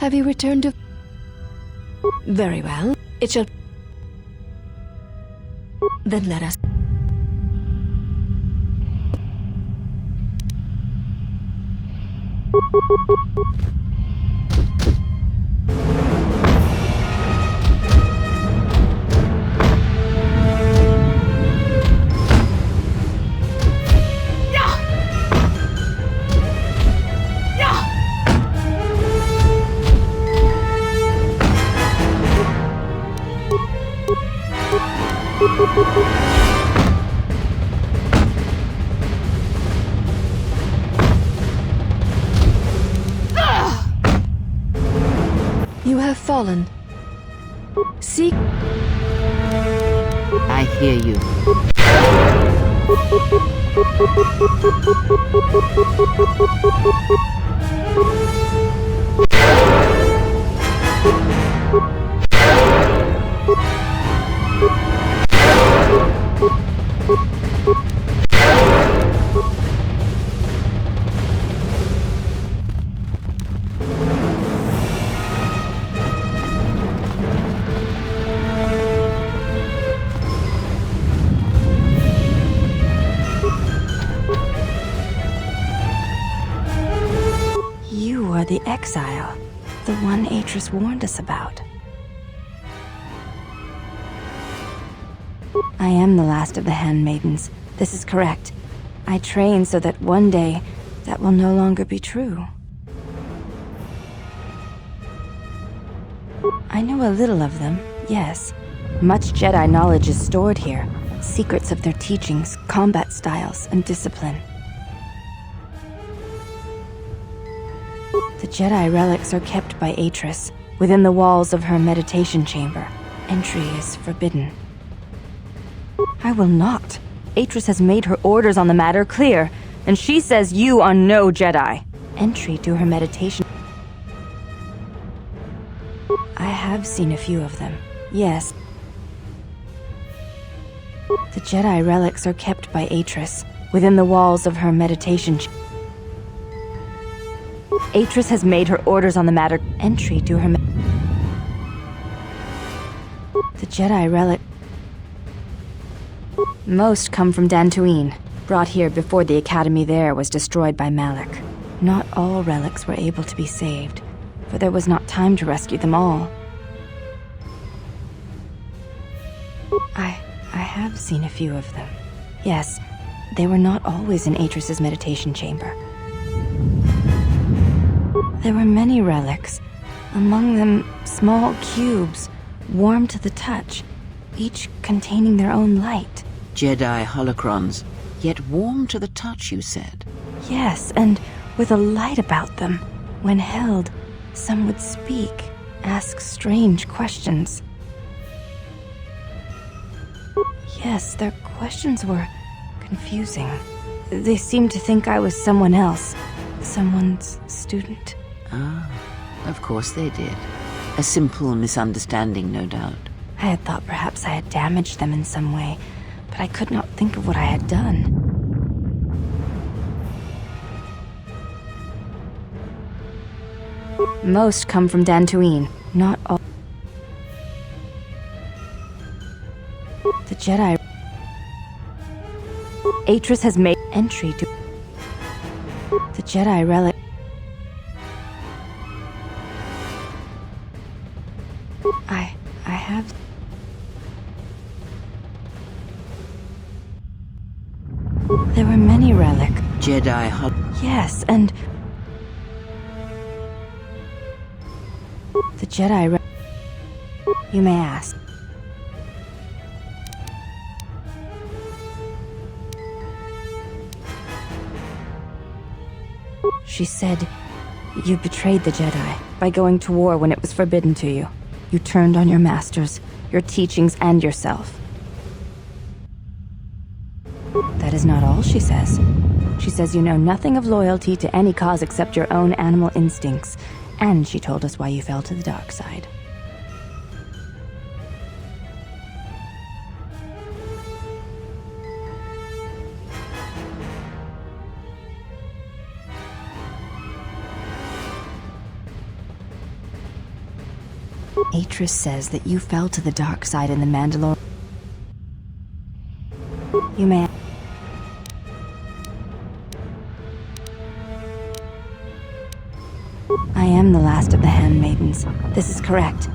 Have you returned to... Very well. It shall... Then let us... You have fallen. Seek... I hear you. You are the exile, the one Atris warned us about. I am the last of the handmaidens. This is correct. I train so that one day that will no longer be true. I know a little of them, yes. Much Jedi knowledge is stored here. Secrets of their teachings, combat styles, and discipline. The Jedi relics are kept by Atris, within the walls of her meditation chamber. Entry is forbidden. I will not. Atris has made her orders on the matter clear, and she says you are no Jedi. Entry to her meditation... I have seen a few of them, yes. The Jedi relics are kept by Atris, within the walls of her meditation chamber. Atris has made her orders on the matter. Entry to her... The Jedi relic... Most come from Dantooine, brought here before the academy there was destroyed by Malak. Not all relics were able to be saved, for there was not time to rescue them all. I have seen a few of them. Yes, they were not always in Atris's meditation chamber. There were many relics, among them small cubes, warm to the touch, each containing their own light. Jedi holocrons, yet warm to the touch, you said. Yes, and with a light about them. When held, some would speak, ask strange questions. Yes, their questions were confusing. They seemed to think I was someone else, someone's student. Ah, of course they did. A simple misunderstanding, no doubt. I had thought perhaps I had damaged them in some way, but I could not think of what I had done. Most come from Dantooine, not all. The Jedi... Atris has made entry to... The Jedi relic... I have... There were many relic... Jedi Yes, and... The Jedi You may ask. She said, you betrayed the Jedi by going to war when it was forbidden to you. You turned on your masters, your teachings, and yourself. That is not all she says. She says you know nothing of loyalty to any cause except your own animal instincts, and she told us why you fell to the dark side. Atris says that you fell to the dark side in the Mandalore. You may... I am the last of the handmaidens. This is correct.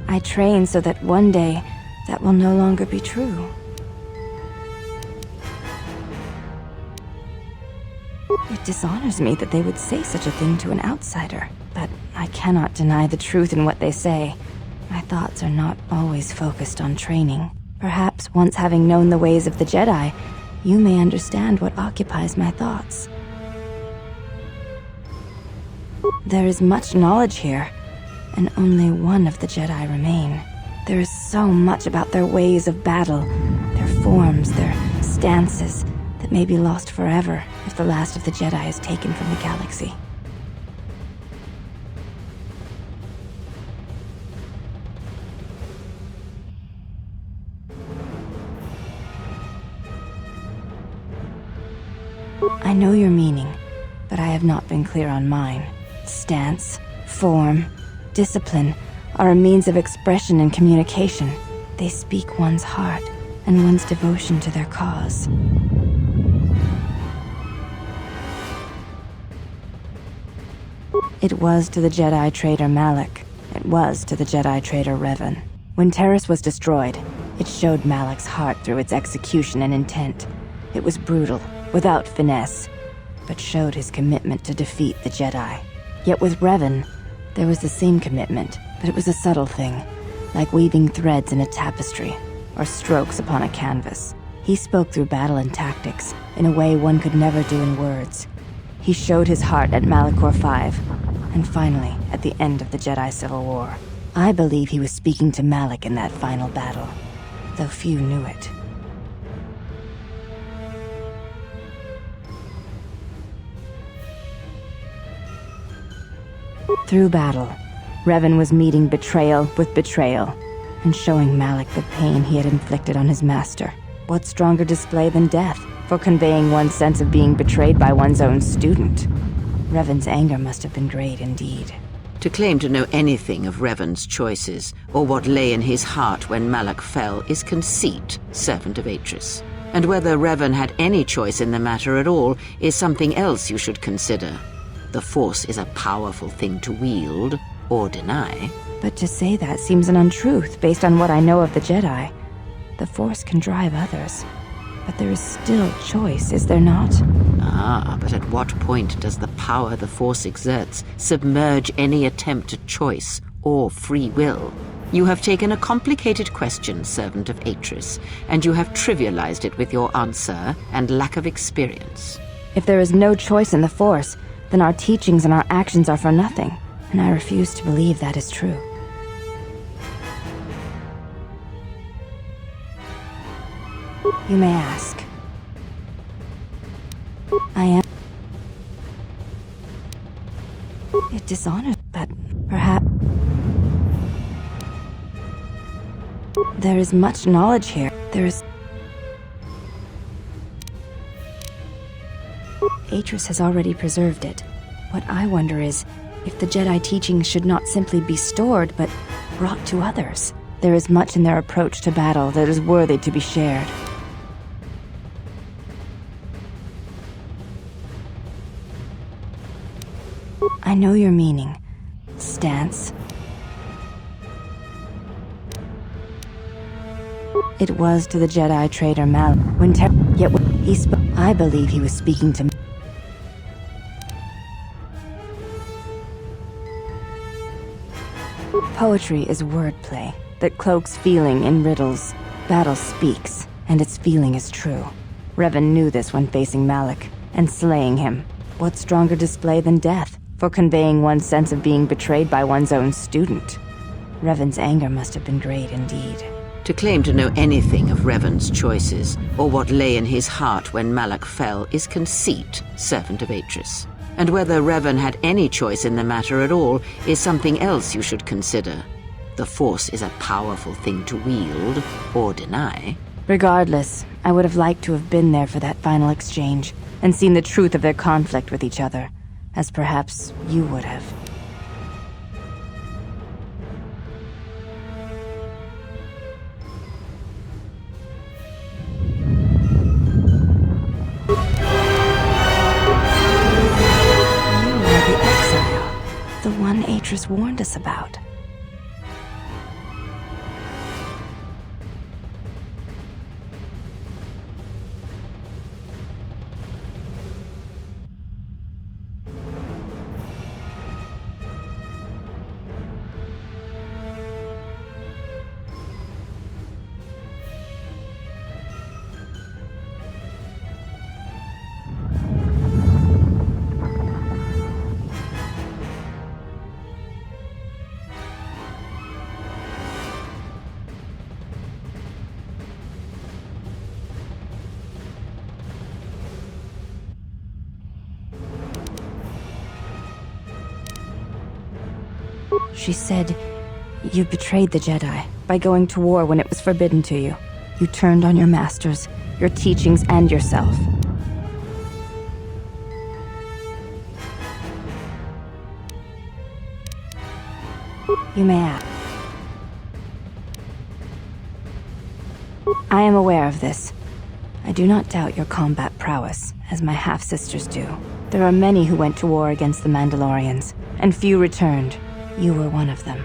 I train so that one day, that will no longer be true. It dishonors me that they would say such a thing to an outsider, but I cannot deny the truth in what they say. My thoughts are not always focused on training. Perhaps once having known the ways of the Jedi, you may understand what occupies my thoughts. There is much knowledge here, and only one of the Jedi remain. There is so much about their ways of battle, their forms, their stances, that may be lost forever if the last of the Jedi is taken from the galaxy. I know your meaning, but I have not been clear on mine. Stance, form, discipline are a means of expression and communication. They speak one's heart and one's devotion to their cause. It was to the Jedi traitor Malak. It was to the Jedi traitor Revan. When Terrace was destroyed, it showed Malak's heart through its execution and intent. It was brutal, without finesse, but showed his commitment to defeat the Jedi. Yet with Revan, there was the same commitment, but it was a subtle thing, like weaving threads in a tapestry, or strokes upon a canvas. He spoke through battle and tactics, in a way one could never do in words. He showed his heart at Malachor V, and finally, at the end of the Jedi Civil War. I believe he was speaking to Malak in that final battle, though few knew it. Through battle, Revan was meeting betrayal with betrayal, and showing Malak the pain he had inflicted on his master. What stronger display than death for conveying one's sense of being betrayed by one's own student? Revan's anger must have been great indeed. To claim to know anything of Revan's choices, or what lay in his heart when Malak fell, is conceit, servant of Atris. And whether Revan had any choice in the matter at all is something else you should consider. The Force is a powerful thing to wield, or deny. But to say that seems an untruth based on what I know of the Jedi. The Force can drive others, but there is still choice, is there not? Ah, but at what point does the power the Force exerts submerge any attempt at choice or free will? You have taken a complicated question, servant of Atris, and you have trivialized it with your answer and lack of experience. If there is no choice in the Force, then our teachings and our actions are for nothing, and I refuse to believe that is true. You may ask. I am... It dishonors, but perhaps... There is much knowledge here. There is... Atris has already preserved it. What I wonder is, if the Jedi teachings should not simply be stored, but brought to others. There is much in their approach to battle that is worthy to be shared. I know your meaning. Stance. It was to the Jedi traitor Malak when yet when he spoke. I believe he was speaking to me. Poetry is wordplay that cloaks feeling in riddles. Battle speaks, and its feeling is true. Revan knew this when facing Malak and slaying him. What stronger display than death for conveying one's sense of being betrayed by one's own student? Revan's anger must have been great indeed. To claim to know anything of Revan's choices, or what lay in his heart when Malak fell, is conceit, servant of Atris. And whether Revan had any choice in the matter at all is something else you should consider. The Force is a powerful thing to wield, or deny. Regardless, I would have liked to have been there for that final exchange, and seen the truth of their conflict with each other, as perhaps you would have. the one Atris warned us about. She said, you betrayed the Jedi by going to war when it was forbidden to you. You turned on your masters, your teachings, and yourself. You may ask. I am aware of this. I do not doubt your combat prowess, as my half-sisters do. There are many who went to war against the Mandalorians, and few returned. You were one of them.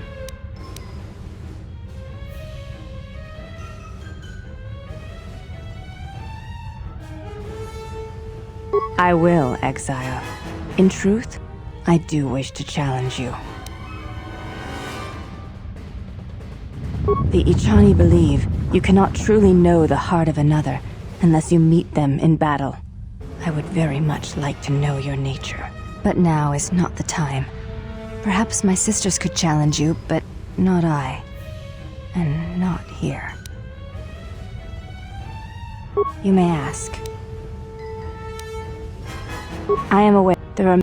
I will, Exile. In truth, I do wish to challenge you. The Ichani believe you cannot truly know the heart of another unless you meet them in battle. I would very much like to know your nature. But now is not the time. Perhaps my sisters could challenge you, but not I. And not here. You may ask. I am aware there are...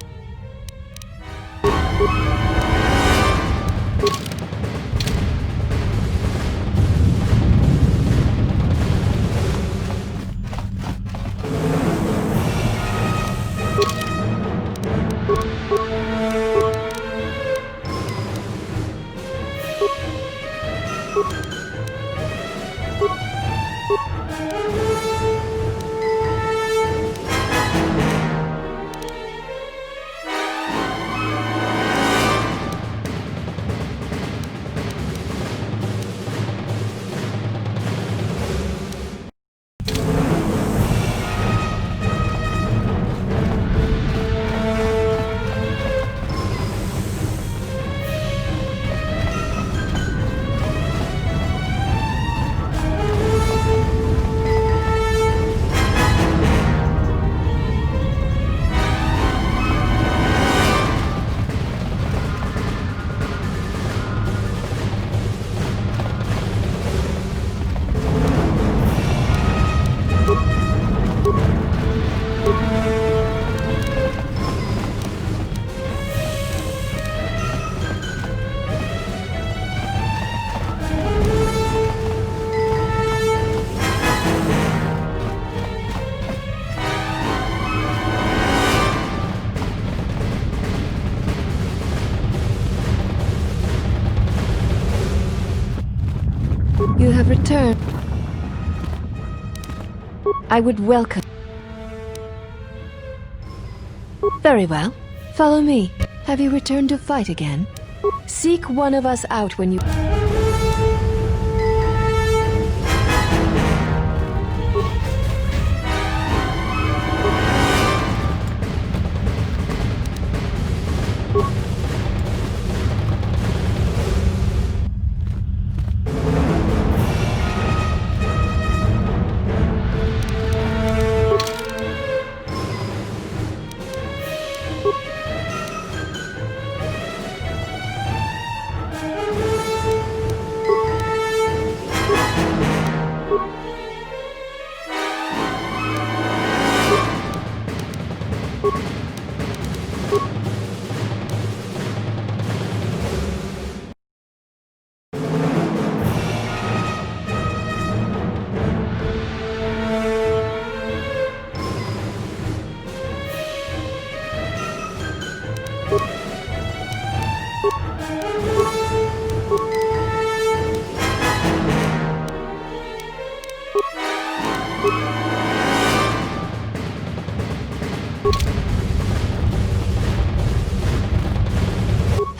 You have returned. I would welcome. Very well. Follow me. Have you returned to fight again? Seek one of us out when you...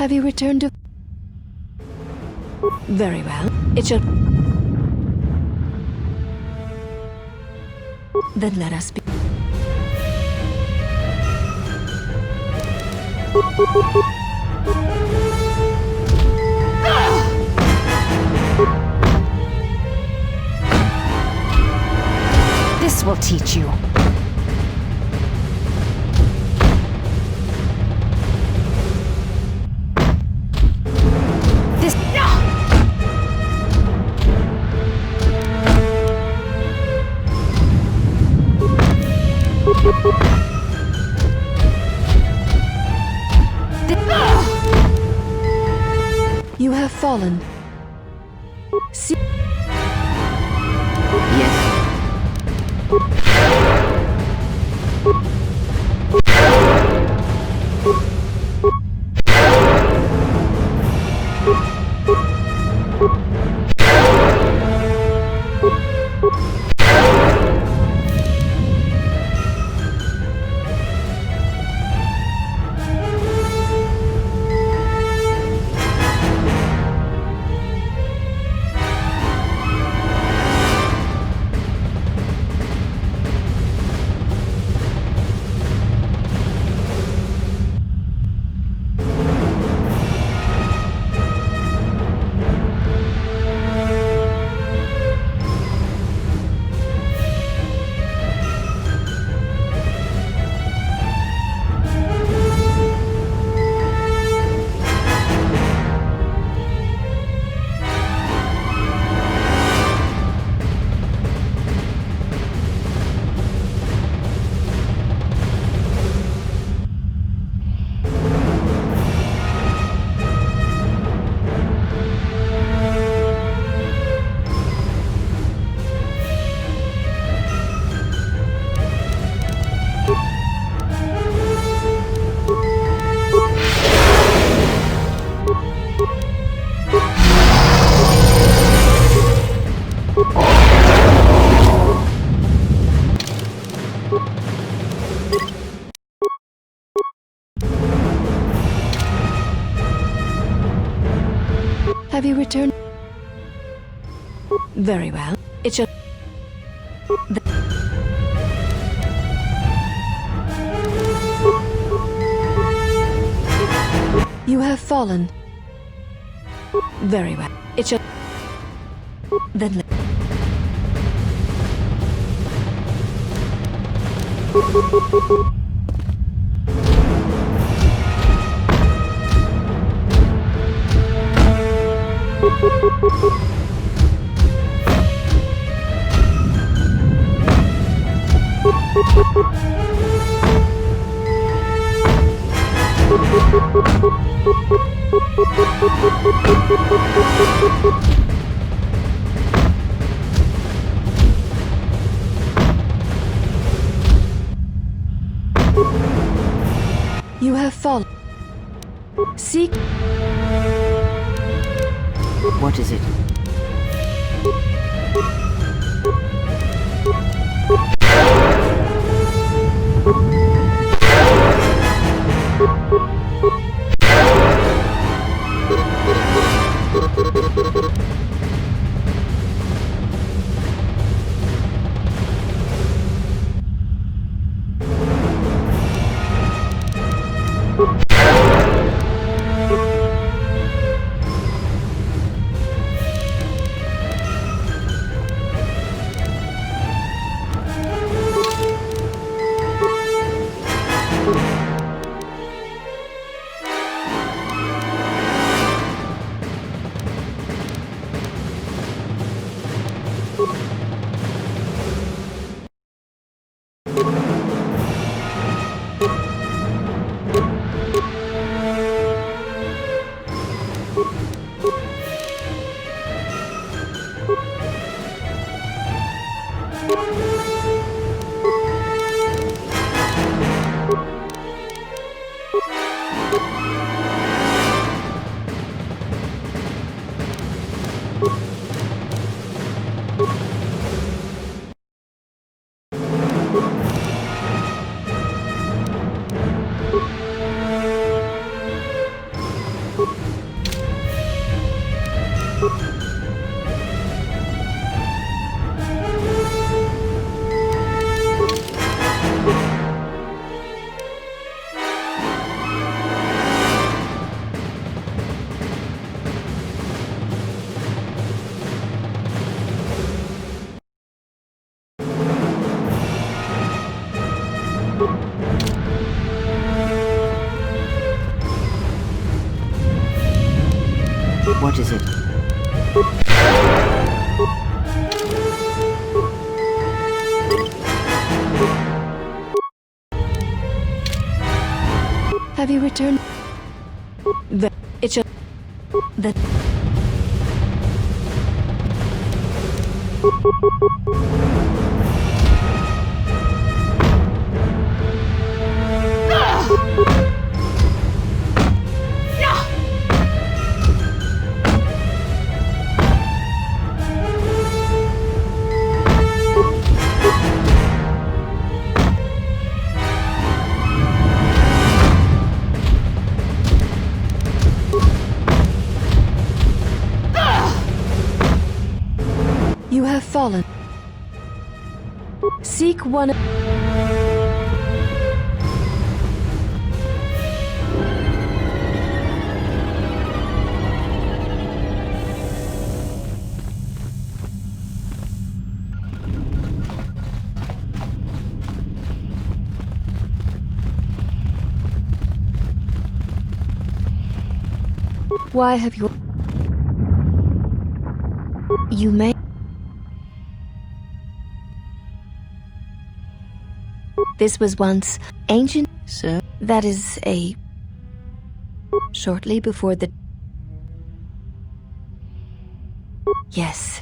Have you returned to... Very well. It shall... Then let us be... This will teach you. This... You have fallen. See... Yes. Have you returned? Very well. It shall... You have fallen. Very well. It shall... Then let... You have fallen. Seek... What is it? What is it? Have you returned? It should. The... You have fallen. Seek one. Why have you? You may. This was once ancient. Sir? That is a. Shortly before the. Yes,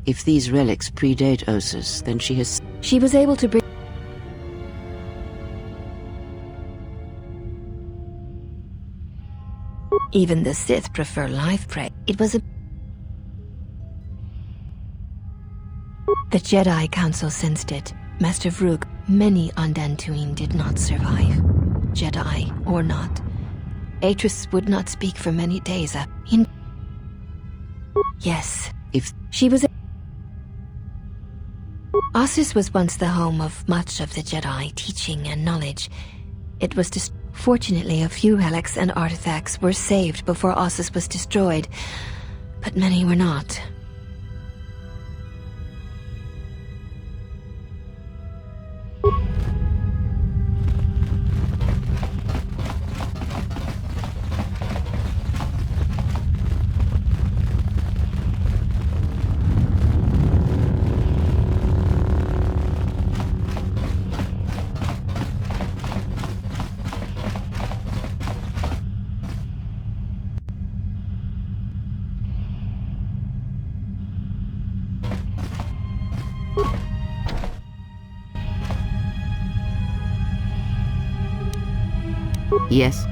If these relics predate Ossus, then she has... she was able to bring. Even the Sith prefer live prey. It was a. The Jedi Council sensed it. Master Vrook, many on Dantooine did not survive. Jedi or not. Atris would not speak for many days. Yes. If... She was. Ossus was once the home of much of the Jedi teaching and knowledge. It was fortunately, a few relics and artifacts were saved before Ossus was destroyed, but many were not. Yes?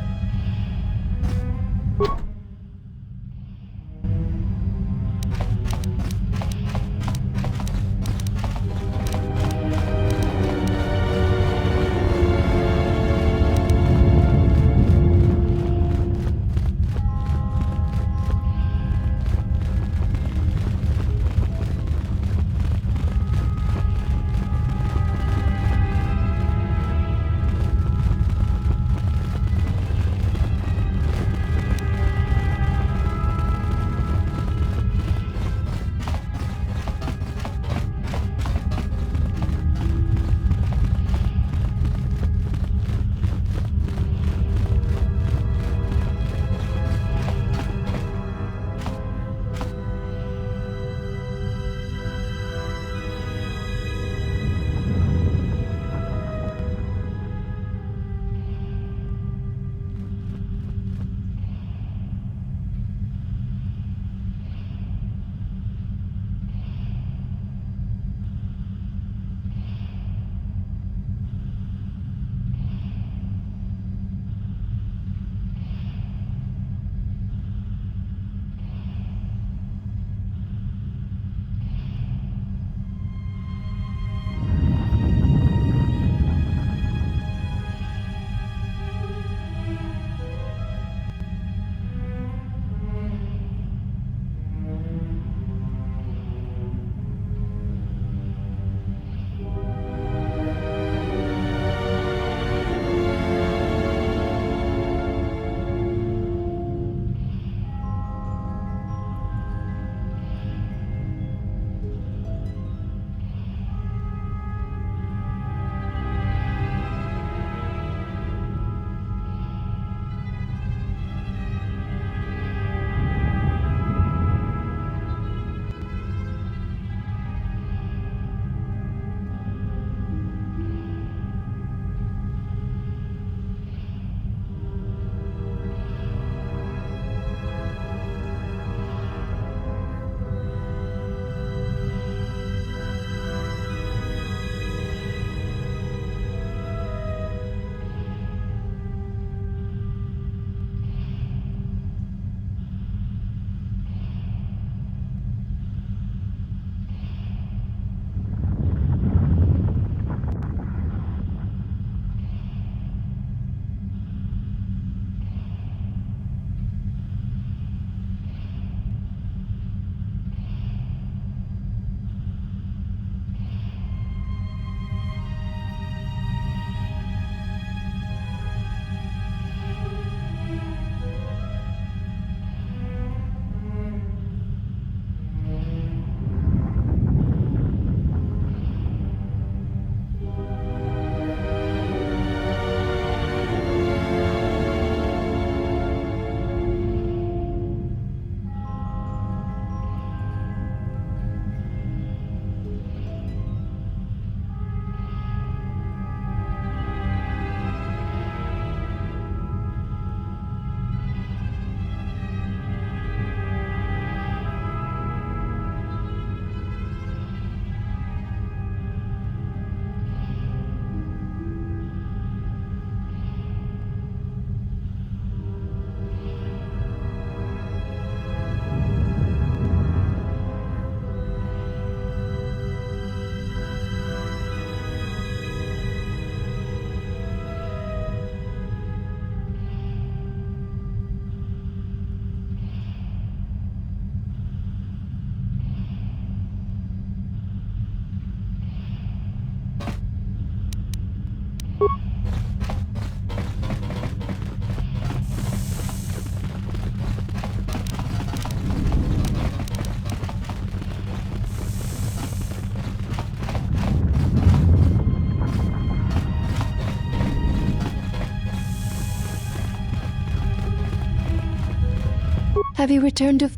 Have you returned to...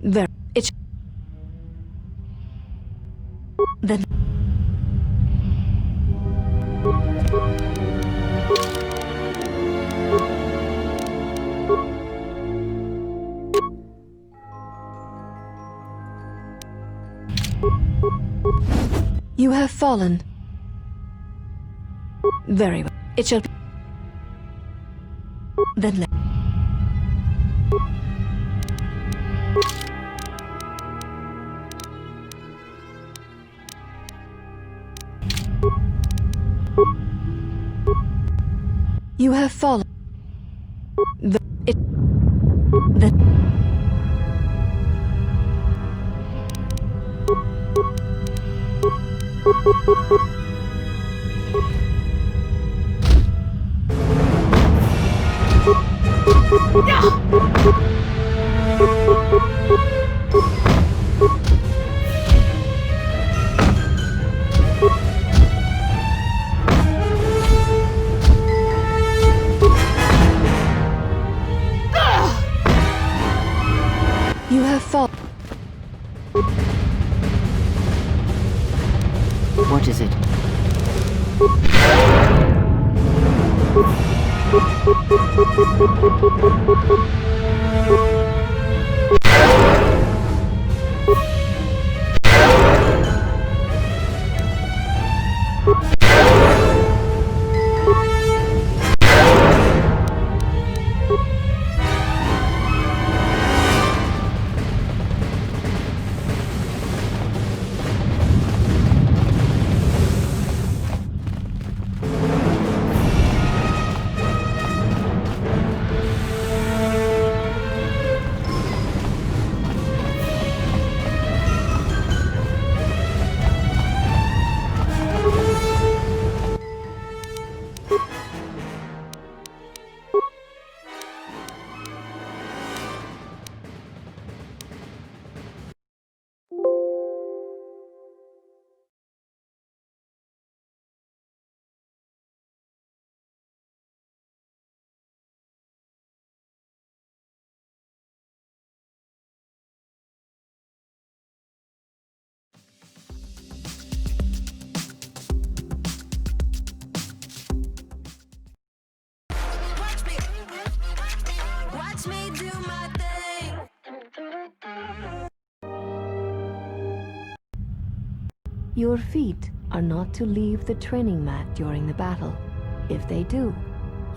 Very. Then... You have fallen. Very well. It shall be... Then let... You have fallen. It. Then... You have fallen. What is it? Watch me do my thing. Your feet are not to leave the training mat during the battle. If they do,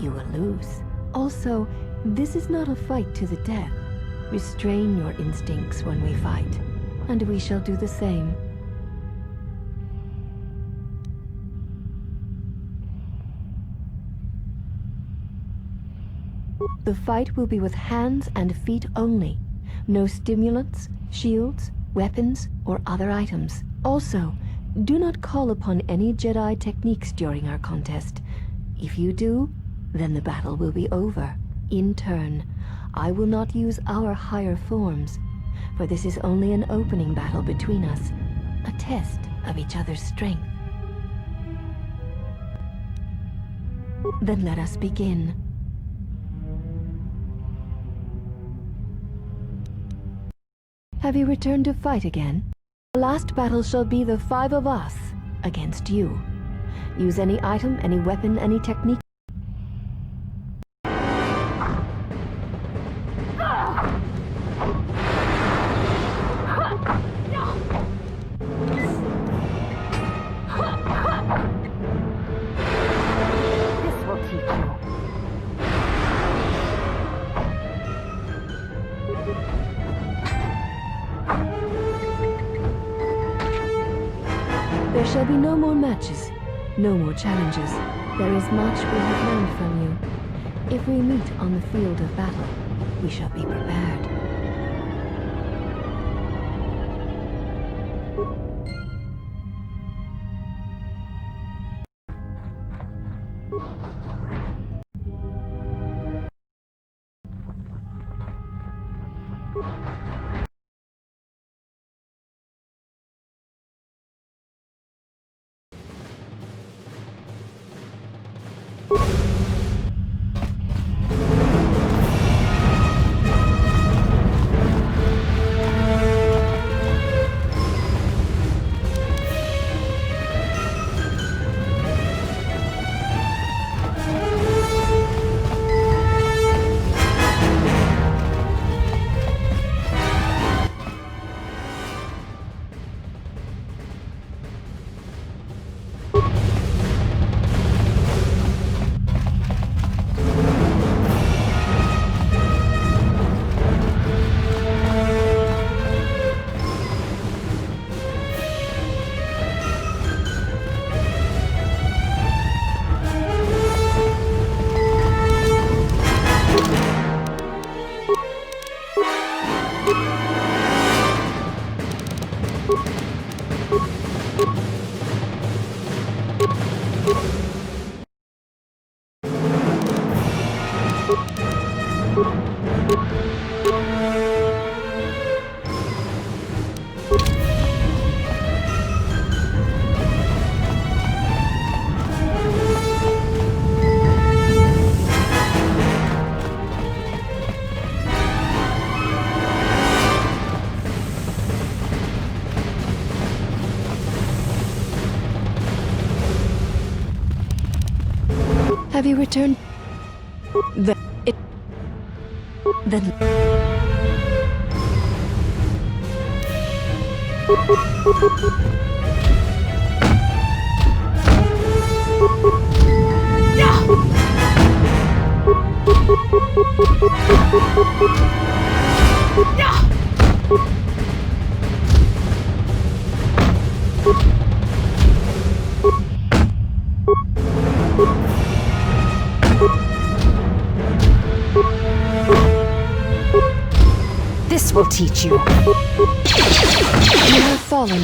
you will lose. Also, this is not a fight to the death. Restrain your instincts when we fight, and we shall do the same. The fight will be with hands and feet only. No stimulants, shields, weapons, or other items. Also, do not call upon any Jedi techniques during our contest. If you do, then the battle will be over. In turn, I will not use our higher forms, for this is only an opening battle between us, a test of each other's strength. Then let us begin. Have you returned to fight again? The last battle shall be the 5 of us against you. Use any item, any weapon, any technique. This will teach you. There shall be no more matches, no more challenges. There is much we have learned from you. If we meet on the field of battle, we shall be prepared. Have you returned? Then... This will teach you. You have fallen.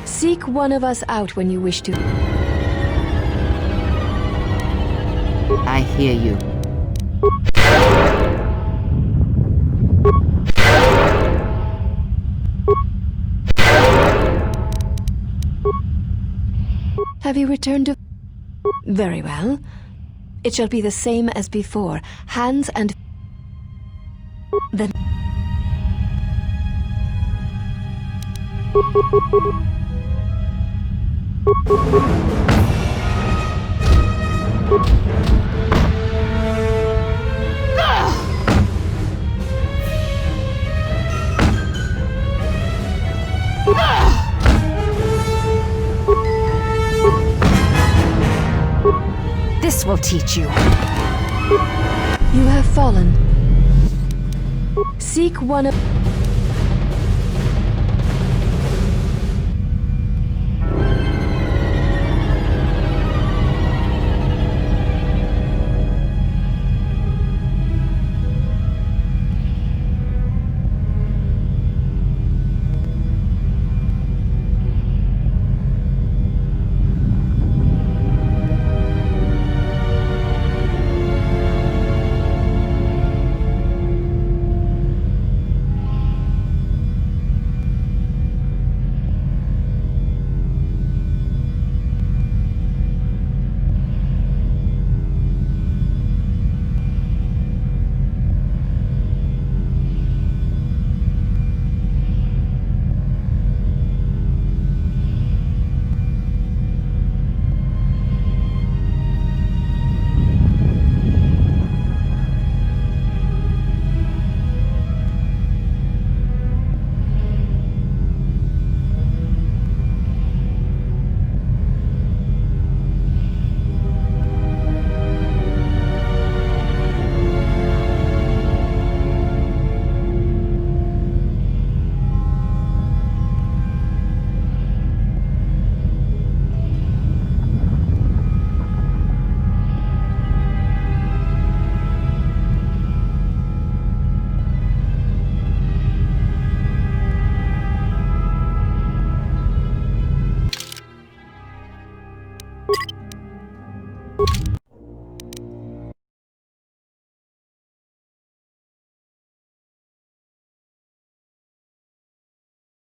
Seek one of us out when you wish to. I hear you. Have you returned to... Very well. It shall be the same as before. Hands and... Then... This will teach you. You have fallen. Seek one of...